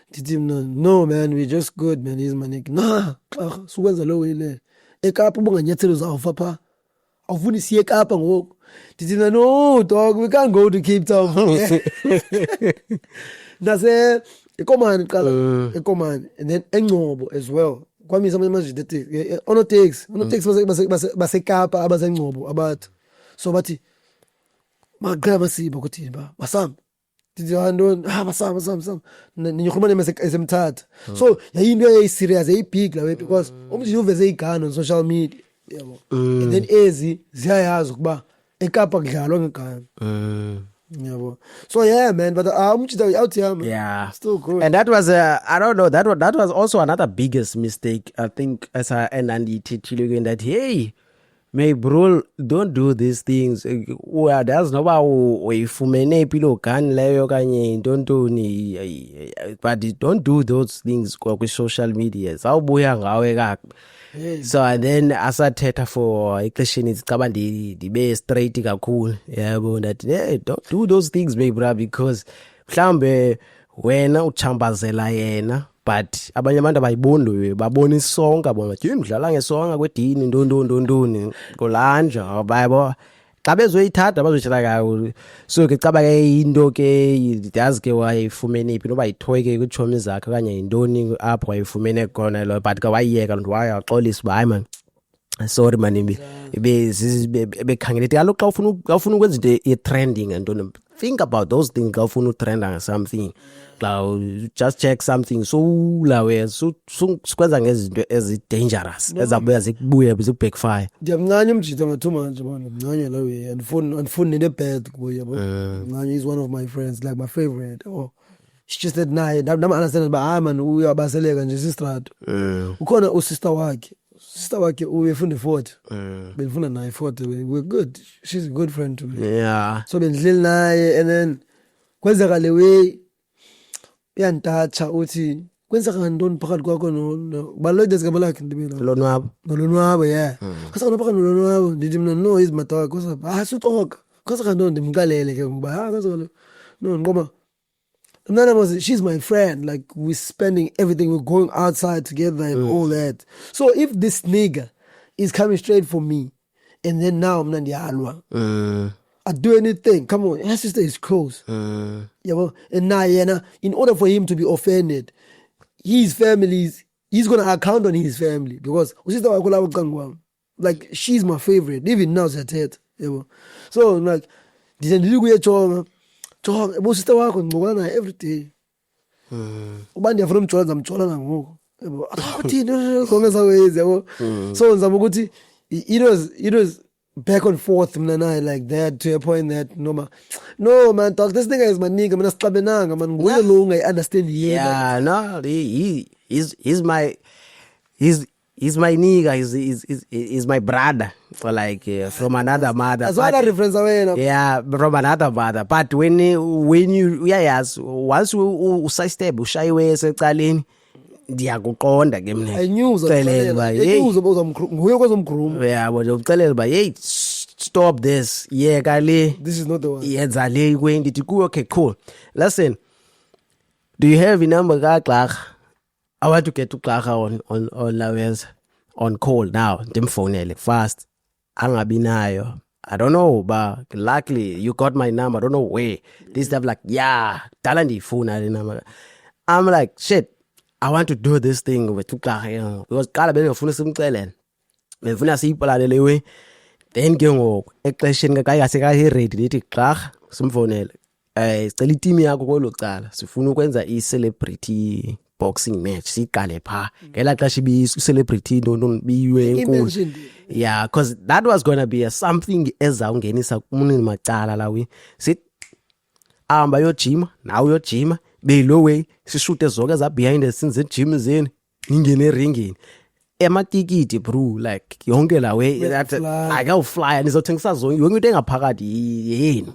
ndithi mina no man we just good man is manik nah xa sukwenza lo way le eKapa ubunganyathelo zawufa pha awufuni siye eKapa ngoku ndithi no dog we can't go to Cape Town. Nase ekomani qala ekomani and then engcobo as well kwamisa amajidete onotex baseKapa abasengcobo abathi so bathi magama sibo kuthi ba basam did andon basam niyokhuluma esemthatha. So yayinto eyi serious eyi big la way because umthi uveze igano on social media yabo and then ezi ziyayazi ukuba eKapa kudlalwa ngegama. Yeah, so yeah, man. But out here, man. Yeah, still good. And that was I don't know. That was also another biggest mistake. I think as I and teaching that hey, may bro, don't do these things. Well, there's no way fumene pilo kan leyo kanye don't do ni. But don't do those things with social media. Sao buya ngawe kak. So and then asathetha for question is kabandi dibe straight kakhulu yabo that hey, don't do those things baby bra because mhlambe wena uchambazela yena but abanye abantu abayiboni babona isonka bona ke imidlala ngesonka kwedini ndondondondoni kolanja abayabo xa bezoyithatha bazoyithatha kakhulu. So ke caba ke into ke yazi ke wayifumene iphi noba yithoyike kutshomi zakhe kanye yintoni apho wayifumene khona lo but ke wayiyeka lo wayaxolisa uba hayi man sorry man bekhangele kaloku xa ufuna ukwenza into e-trending and think about those things xa ufuna utrenda something just check something so lawe sukwenza ngezinto ezi-dangerous ezabuya zikubuye zikubackfire. Ndiyamncanya umjita ngathuma nje bona mncanya lawe andifuni nento bad kuye yabo. Mncanya is one of my friends like my favorite. Oh it's just that naye ndama understand uba hayi man uyabaseleka nje sistrato. Ukhona usister wakhe sister wakhe uyefunda eFort. Benifunda naye eFort. We're good. She's a good friend to me. Yeah. So bendidlile naye and then kwenzeka le way uyanditatsha uthi kwenzeka ntoni phakathi kwakho balode zigama lakhe ndibela Lonwabo. nolonwabo yeah kwenzeka phakathi nolonwabo ndithi mina no is my dog kwenzeka suxoxa kwenzeka ntoni ndimkalele ke ngoba kwenzeka no ngoba she's my friend, like we're spending everything, we're going outside together and all that. So if this nigga is coming straight for me and then now I'm not I'd do anything. Come on, her sister is close. Yeah, and now, in order for him to be offended, his family he's gonna account on his family because like she's my favorite. Even now, so like bo sister wakho ngicokana naye every day. Uba ndiyafuna umjola ndizamjola nangoku. Yabo. Akuthini konke sawenza yabo. So ngizama ukuthi it was back and forth mina naye like that to a point that no man dog this nigga is my nigga mina sixabenanga man nguye lo ungayi understand yena. Yeah, no, he's my nigga. He's my brother. Like from another mother. That's why I reference away. Yeah, from another mother. But when you yes, once you sidestep, ushaye secaleni, ndiyakuqonda ke mina. I knew uzoxelela nguye kwezomkhuluma. Yeah, but uxelela ba hey stop this. Yeah, kale. This is not the one. Yenza le kwendi ndithi okay cool. Listen. Do you have a number ka I want to get to Klaga on call now. Ndimfonele fast. Angabi nayo. I don't know, but luckily you got my number. I don't know where. This stuff like, yeah, dala ndiyifuna le number. I'm like, shit, I want to do this thing with Klaga because kala bengifuna simcelele. Bengifuna siyipalale lewe. Then ke ngoku exesheni kayase ready lithi Klaga simfonele. Sicela team yakho kwelocala. Sifuna ukwenza i-celebrity boxing match siqale pha ngela xesha celebrity don't biwe enkulu. Yeah, because that was going to be something ezawungenisa umunini macala lawi sit ahamba yojima nawe uyojima belo way sishute zonke za behind the scenes egym zeni ingene eringini ematikiti bro like yonke la way that akawufly nizothengisa zonke yonke into engaphakathi yeni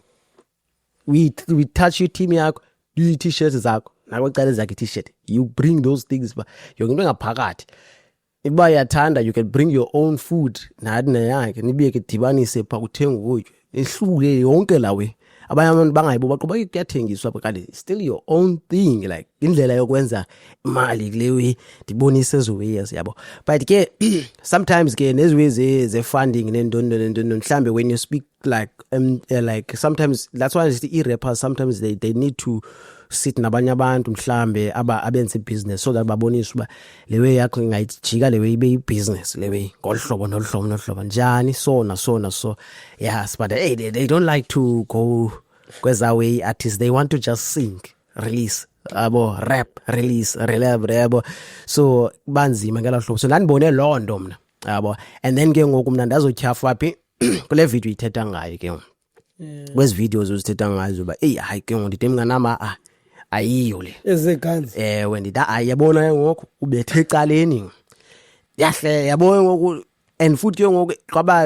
we touch your team yakho do t-shirts zakho nakwecala zakhe t-shirt you bring those things but yonke into engaphakathi iba yathanda you can bring your own food nathi neyakhe nibiyeke dibanise pha uthenga ukutya ehluke yonke la way abanye abantu bangayibo baqoba kuyathengiswa kanti still your own thing like indlela yokwenza imali kulewe ndibonise ezo ways yabo but ke sometimes ke nezwe ze funding nendondolo mhlambe when you speak like sometimes that's why the rappers sometimes they need to sit nabanye abantu mhlambe abenze business so that babonise uba lewe yakho ingayijika lewe ibe ibusiness lewe ngolhlobo nohlobo njani so yes but hey they don't like to go kweza way artists they want to just sing release rap release yabo so banzima ngela hlobo so ndibone londo mna yabo and then ke ngoku mna ndazotyhafa phi kule video ithetha ngayo ke kwezi videos uzithetha ngazo ba hey hayi ke ngoku ndithi mnganama ayiyo le ezeganzi wendita ayabona ngoku ubethe ecaleni yahle yabona ngoku and futhi ke ngoku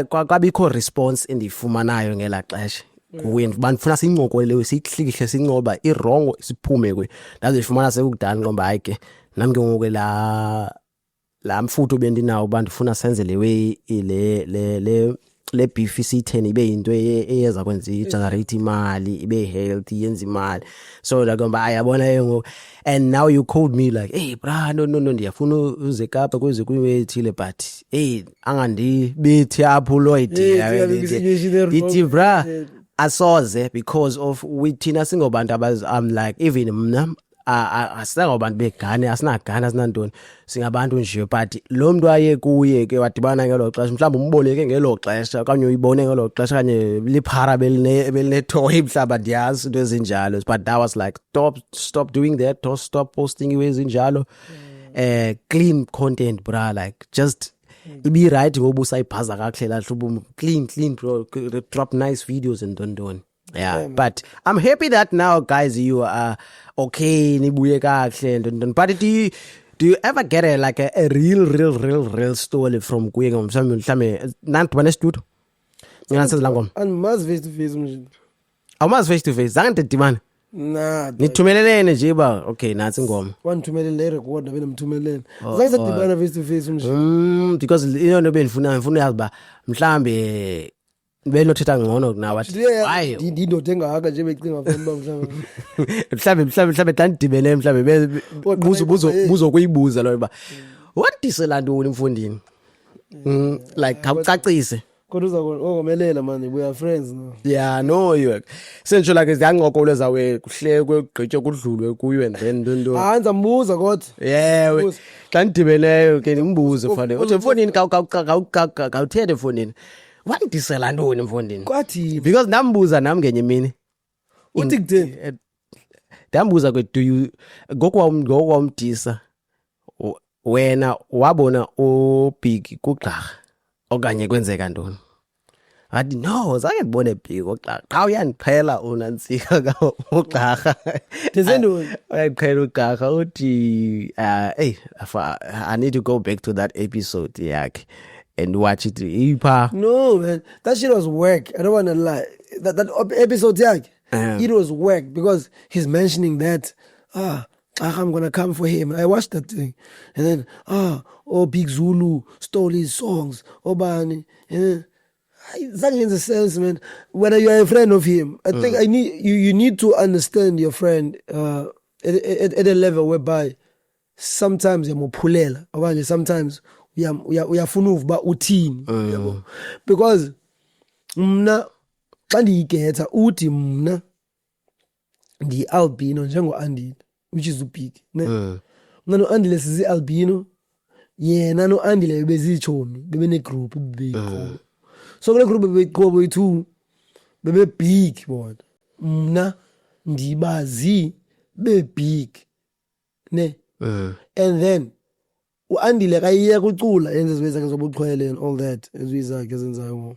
kwabikho response endifumanayo ngela xesha kuwena banifuna sincokolele sihlikihle sincoba irongo siphume kwe ndazifumana sekudala ngomba hayi ke nami ke ngoku la mfutho bendinawo bandifuna senze lewe le beef C10 ibe into eyeza kwenza generate imali ibe healthy yenza imali so ngomba ayabona yengo and now you called me like hey bra no ndiyafuna uze Kapa kweze kuwethile but hey angandibethi apho lo idea ithi bra asoze because of withina singobantu I'm like even mna asingabantu begane asinagana asinantoni singabantu nje but lo muntu aye kuye ke wadibana ngelo xesha mhlawumbe umboleke ngelo xesha kanye uyibone ngelo xesha kanye liphara beline toy mhlawumbe ndiyazi into ezinjalo but that was like stop doing that or stop posting iwezi njalo clean content bra like just ibe right ngoba usayibhaza kahle la hlubu clean bro drop nice videos and don't yeah but I'm happy that now guys you are okay nibuye kahle and but Do you ever get a real story from kuye mhlawumbe nanti bane studio? Ngiyasenza la ngoma. And must face to face manje. Awumazi face to face. Zange ndidibane. Nah. Nithumelelene nje ba okay nathi ingoma. Wanithumelele record nabe namthumelele. Zange sadibana face to face manje. Because into benifuna uyazi ba mhlambe benothetha ngcono kunawe athi hayi indoda engaka nje becinga mfana mhlambe xa ndidibene mhlambe buzo kuyibuza lo ba wadisela ntoni mfondini like awucacise kodwa uzakomelela man we are friends now. Yeah no you sentsho like ziyangqokolo zawe kuhlekwe kugqithe kudlulwe kuyo and then into anza mbuza kodwa yewe xa ndidibeneyo ke nimbuze fanele uthi mfondini kawuthethe mfondini wandisela ntoni mfondini kwathi because nambuza nami ngenye imini uthi kutheni ndambuza kwe do you ngokwamdisa wena wabona obig kugqarha okanye kwenzeka ntoni athi no zange ndibone big ogqarha qha uyandiqhela unantsika ka ugqarha ndizendoni uyandiqhela ugqarha uthi hey I need to go back to that episode yakhe and watch it. No, man. That shit was work. I don't want to lie. That episode, it was work because he's mentioning that, I'm going to come for him. I watched that thing. And then, Big Zulu stole his songs. Bani. That makes sense, man. Whether you are a friend of him, I think you need to understand your friend at a level whereby sometimes you're more pulela. Sometimes uyafuna uvuba uthini yabo because mna xa ndiyigetha uthi mna ndi-albino njengo-Andile which is ubig ne mna no-Andile sizi-albino yena no-Andile bebeziitshomi bebenegroup bebeyikhona so kule group bebeyiqobo boyi-2 bebebig bona mna ndibazi bebig ne and then u-Andile kayiyeka ucula yenze izinto zakhe zobuchwele and all that ezizakhe ezenzayo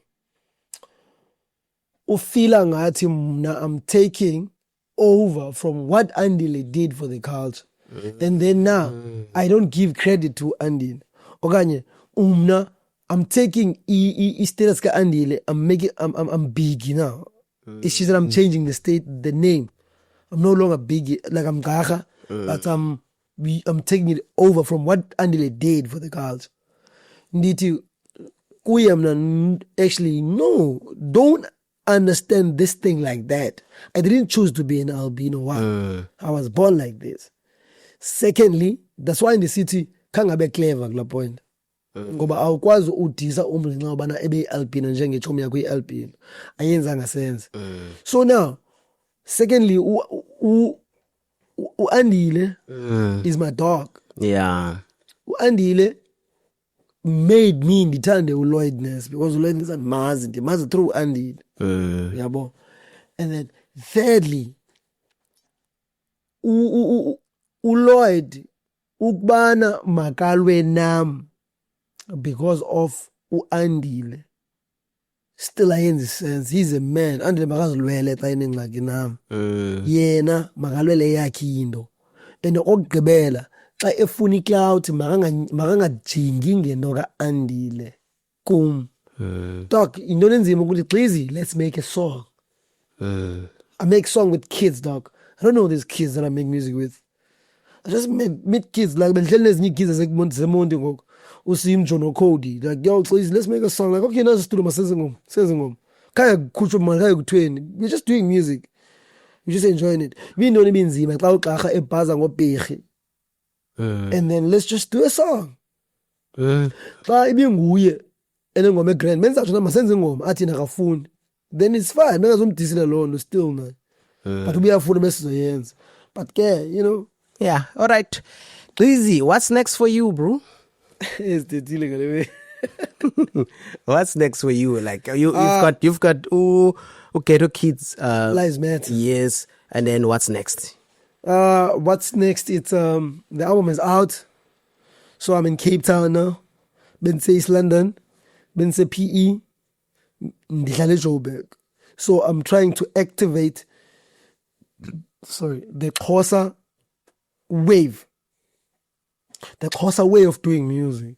ufila ngathi mna I'm taking over from what Andile did for the culture and then now I don't give credit to Andile okanye umna I'm taking i-status ka-Andile I'm big now it's just that I'm changing the name I'm no longer big like I'm Gaga but I'm taking it over from what Andile did for the culture. Ndithi kuye mna actually no, don't understand this thing like that. I didn't choose to be an albino. Wow. I was born like this. Secondly, that's why in the city kangabe clever kula point. Ngoba awukwazi udisa umuntu nxa ubana ebe albino njengechomi yakho i-albino. Ayenzanga sense. So now, secondly, Andile is my dog. Yeah. Andile made me ndithande uLloydness because uLloydness andimazi through Andile. Yabo. And then thirdly, uLloyd ukubana makalwe nam because of uAndile. Still ayenzi sense. He's a man. Andile makazilwele xa enengxaki nam. Yena makalwele yakhe into. And okugqibela xa efuna iclout makangajingi ngento ka-Andile kum. Dog, into enzima ukuthi please let's make a song. I make song with kids, dog. I don't know these kids that I make music with. I just meet kids like bendihleli nezinye kids zasemonti ngoku. Usim John Cody like yo please let's make a song like okay now studio masenze ngoma kaya kukhutshwa manje kaya kuthweni we're just doing music we're just enjoying it into ebinzima xa uxarha ebhaza ngobherhi and then let's just do a song xa ibinguye enengoma egrand menza njalo masenze ingoma athi nakafuni then it's fine mengazomdisela lona still na but ubuyafuna bese sizoyenza but ke you know yeah all right Gleezy, what's next for you bro? What's next for you? Like you've got Ghetto Kids Lives Matter. Yes. And then what's next? What's next? It's the album is out. So I'm in Cape Town now. Been to East London. Been to PE. Ndihlale Joburg. So I'm trying to activate the Xhosa wave. the Xhosa way of doing music.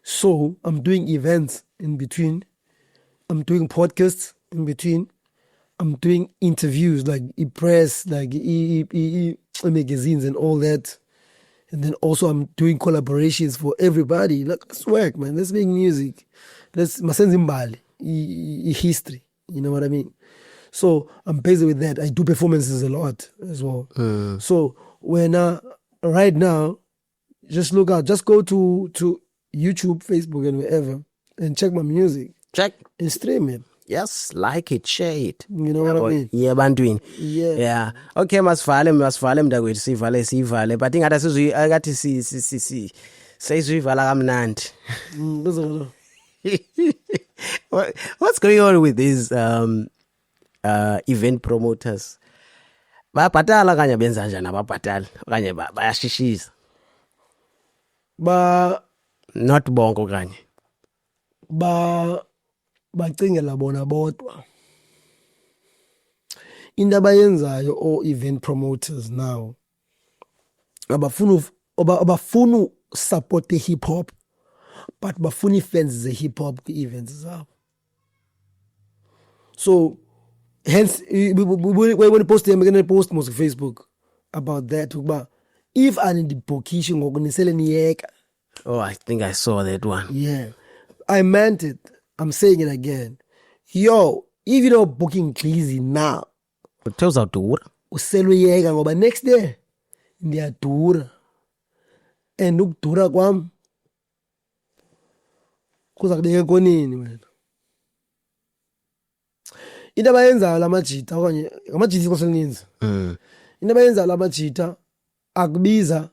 So I'm doing events in between. I'm doing podcasts in between. I'm doing interviews like press, like magazines and all that. And then also I'm doing collaborations for everybody. Like, let's work, man. Let's make music. Let's masenzimbali, history. You know what I mean? So I'm busy with that. I do performances a lot as well. So when right now, just look out. Just go to YouTube, Facebook, and wherever, and check my music. Check. And stream it. Yes, like it, share it. You know what I mean? Yeah, bantwini. Yeah. Okay, masivale mntakwethu sivale but ingathi akathi seyizivala kamnandi. What's going on with these event promoters? Bayabhatala kanye benza njani ababhatali okanye bayashishisa? Not bonke kanye. Bacingela bona bodwa. Into abayenzayo o event promoters now abafuna support the hip hop, but bafuna fans the hip hop events zabo. So hence when post most on Facebook about that, if anidibhokishe ngokunisele niyeka. Oh, I think I saw that one. Yeah, I meant it. I'm saying it again. Yo, if you're not booking Glizzy now, uzawudura useluyeka ngoba next day ndiyadura, and ukudura kwam kuza kubeka enkoneni wena. Into abayenzayo lamajita okanye amajita ixesha elininzi. Into abayenzayo lamajita akubiza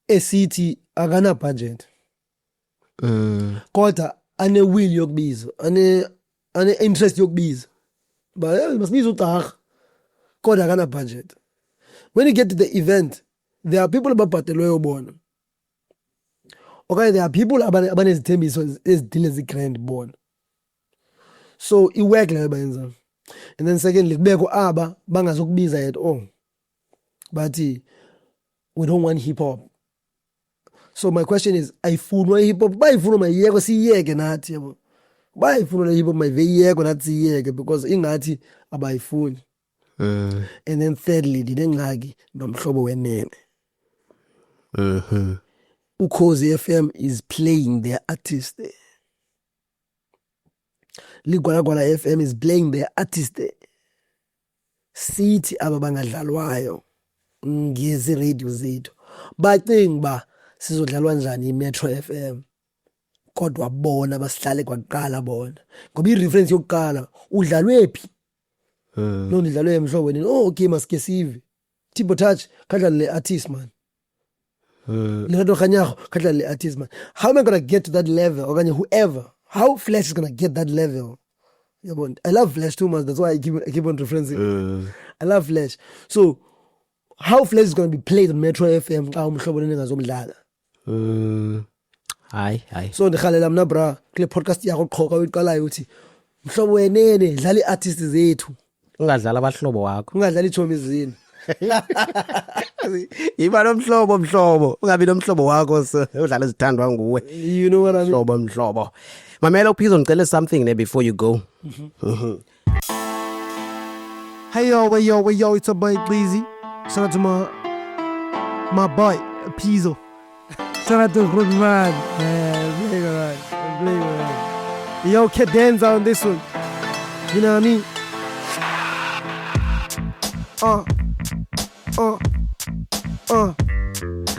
esithi akana budget. Kodwa ane will yokubiza, ane interest yokubiza. But masibiza uGqarha kodwa akana budget. When you get to the event, there are people ababhatelweyo bona. Okay, there are people abanezithembiso ezidile ezigrand bona. So iwork leyo bayenza. And then secondly kubekho aba bangazokubiza at all. But we don't want hip hop. So my question is, ayifunwa hip hop, bayifunwa mayiyeke siyeke nathi yabo. Bayifunwa hip hop mayiyeke nathi siyeke because ingathi abayifuni. And then thirdly, ndinengxaki nomhlobo wenene. Ukhozi FM is playing their artist there. Ligwalagwala FM is playing their artist there. Sithi aba bangadlalwayo ngezi radio zethu. Bacinga sizodlalwa njani iMetro FM. Kodwa bona basihlale kwaqala bona. Ngoba ireference yokuqala udlalwe phi? No ndidlalwe emhlobo wenene. Oh okay masike sive. Tipo Touch kadlala le artist man. Lenato Khanyago kadlala le artist man. How am I going to get to that level? Okanye whoever. How Flash is going to get that level? I love Flash too much. That's why I keep on referencing. I love Flash. So how Flash is going to be played on Metro FM xa umhlobo wenene ngazomdlala? Hayi. So ndikhalela mna bra kule podcast yakho qhoka uyiqalayo uthi mhlobo wenene dlala iartist zethu. Ungadlala abahlobo wakho. Ungadlala ichomi zini. Yiba nomhlobo ungabi nomhlobo wakho udlala izithandwa nguwe. You know what I mean? Mhlobo. Mamela uphizo ngicela something there before you go. Hey yo, it's a boy Glizzy. Shout out to my boy Pizzo. Shout out to good man. Yo, cadence on this one. You know what I mean?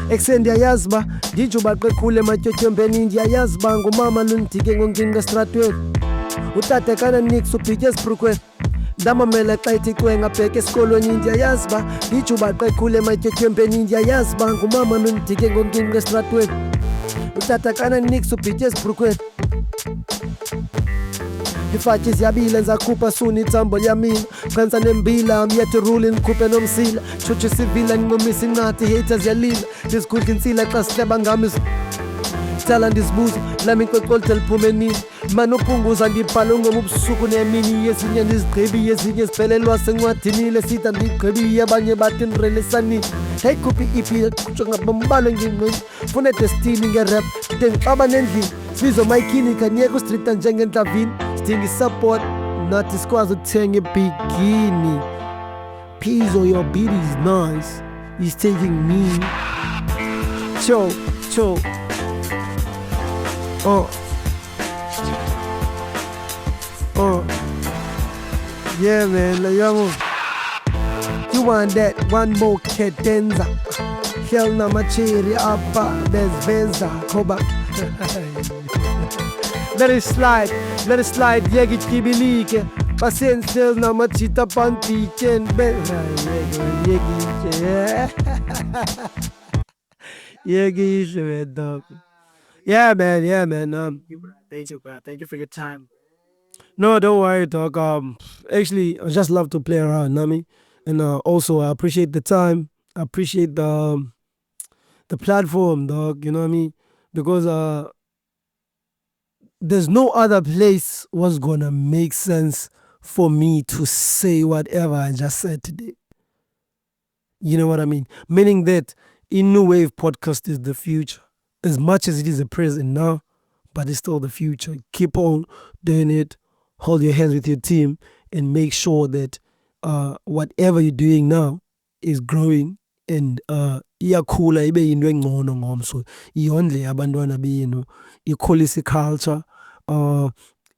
Ekuseni ndiyayazi ba ndijuba qekhule ematyotyembeni ndiyayazi ba ngumama nondike ngonkini estratweni utata kana nix ubhitye esibrukhweni ndamamela xa ithi cwenga bheke esikolweni ndiyayazi ba ndijuba qekhule ematyotyembeni ndiyayazi ba ngumama nondike ngonkini estratweni utata kana nix ubhitye esibrukhweni ifatshi ziyabile nzakhupha suni itsambo yamina qansa nembila miyethe rule nikhuphe nomsila chuchu sivila nqomisa inqathi haters yalila ndizikhudla insila xa sihleba ngami Tala ndisibuzo lami icocolo liphume nini mani uphunguza ndibhala ungoma ubusuku nemini yezinye ndizigqibi yezinye ziphelelwa sencwadini lesida ndigqibi abanye bathi nirelesanini hey khuphi iphi qhutshwa ngabambalo ngingqini fune destiny ngerap ndide ngixaba nendlini sibizo mayikhini khanyeka ustricta njengendlavini sidinga isupport nathi sikwazi ukuthenga ibhigini Pizzo, your beat is nice. He's taking me. Cho. Yeah, man. Like, you want that one more cadenza? Hell na machiri apa bezveza koba. Let it slide. Yegi kibilike. Paciência na machita pantiken yegi dog. Yeah man. Thank you, bro. Thank you for your time. No, don't worry, dog. Actually, I just love to play around, Nami, and also I appreciate the time. I appreciate the platform, dog. You know what I mean? Because there's no other place was gonna make sense for me to say whatever I just said today. You know what I mean? Meaning that New Wave podcast is the future. As much as it is the present now, but it's still the future. Keep on doing it. Hold your hands with your team and make sure that whatever you're doing now is growing and iyakhula ibe yinto engcono ngomso. Iyondle abantwana benu. Ikhulisa culture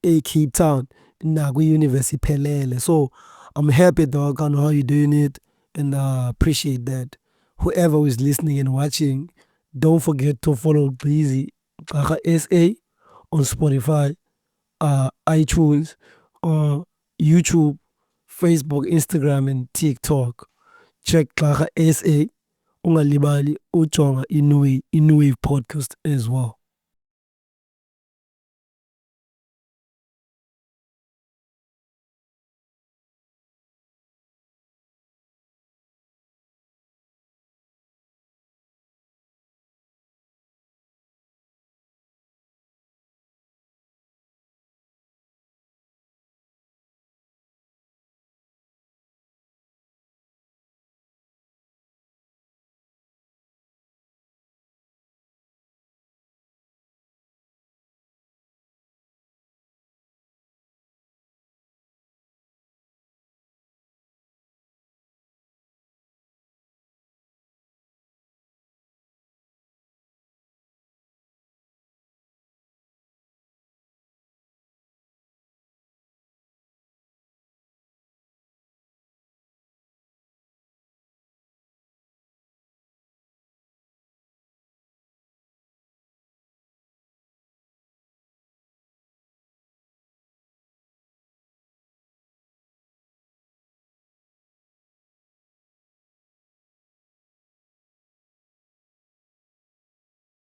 Cape Town University Pelele. So I'm happy, dog, on how you're doing it and appreciate that. Whoever is listening and watching, don't forget to follow Breezy SA on Spotify, iTunes, YouTube, Facebook, Instagram, and TikTok. Check SA. Ungalibali ujonga Inwave podcast as well.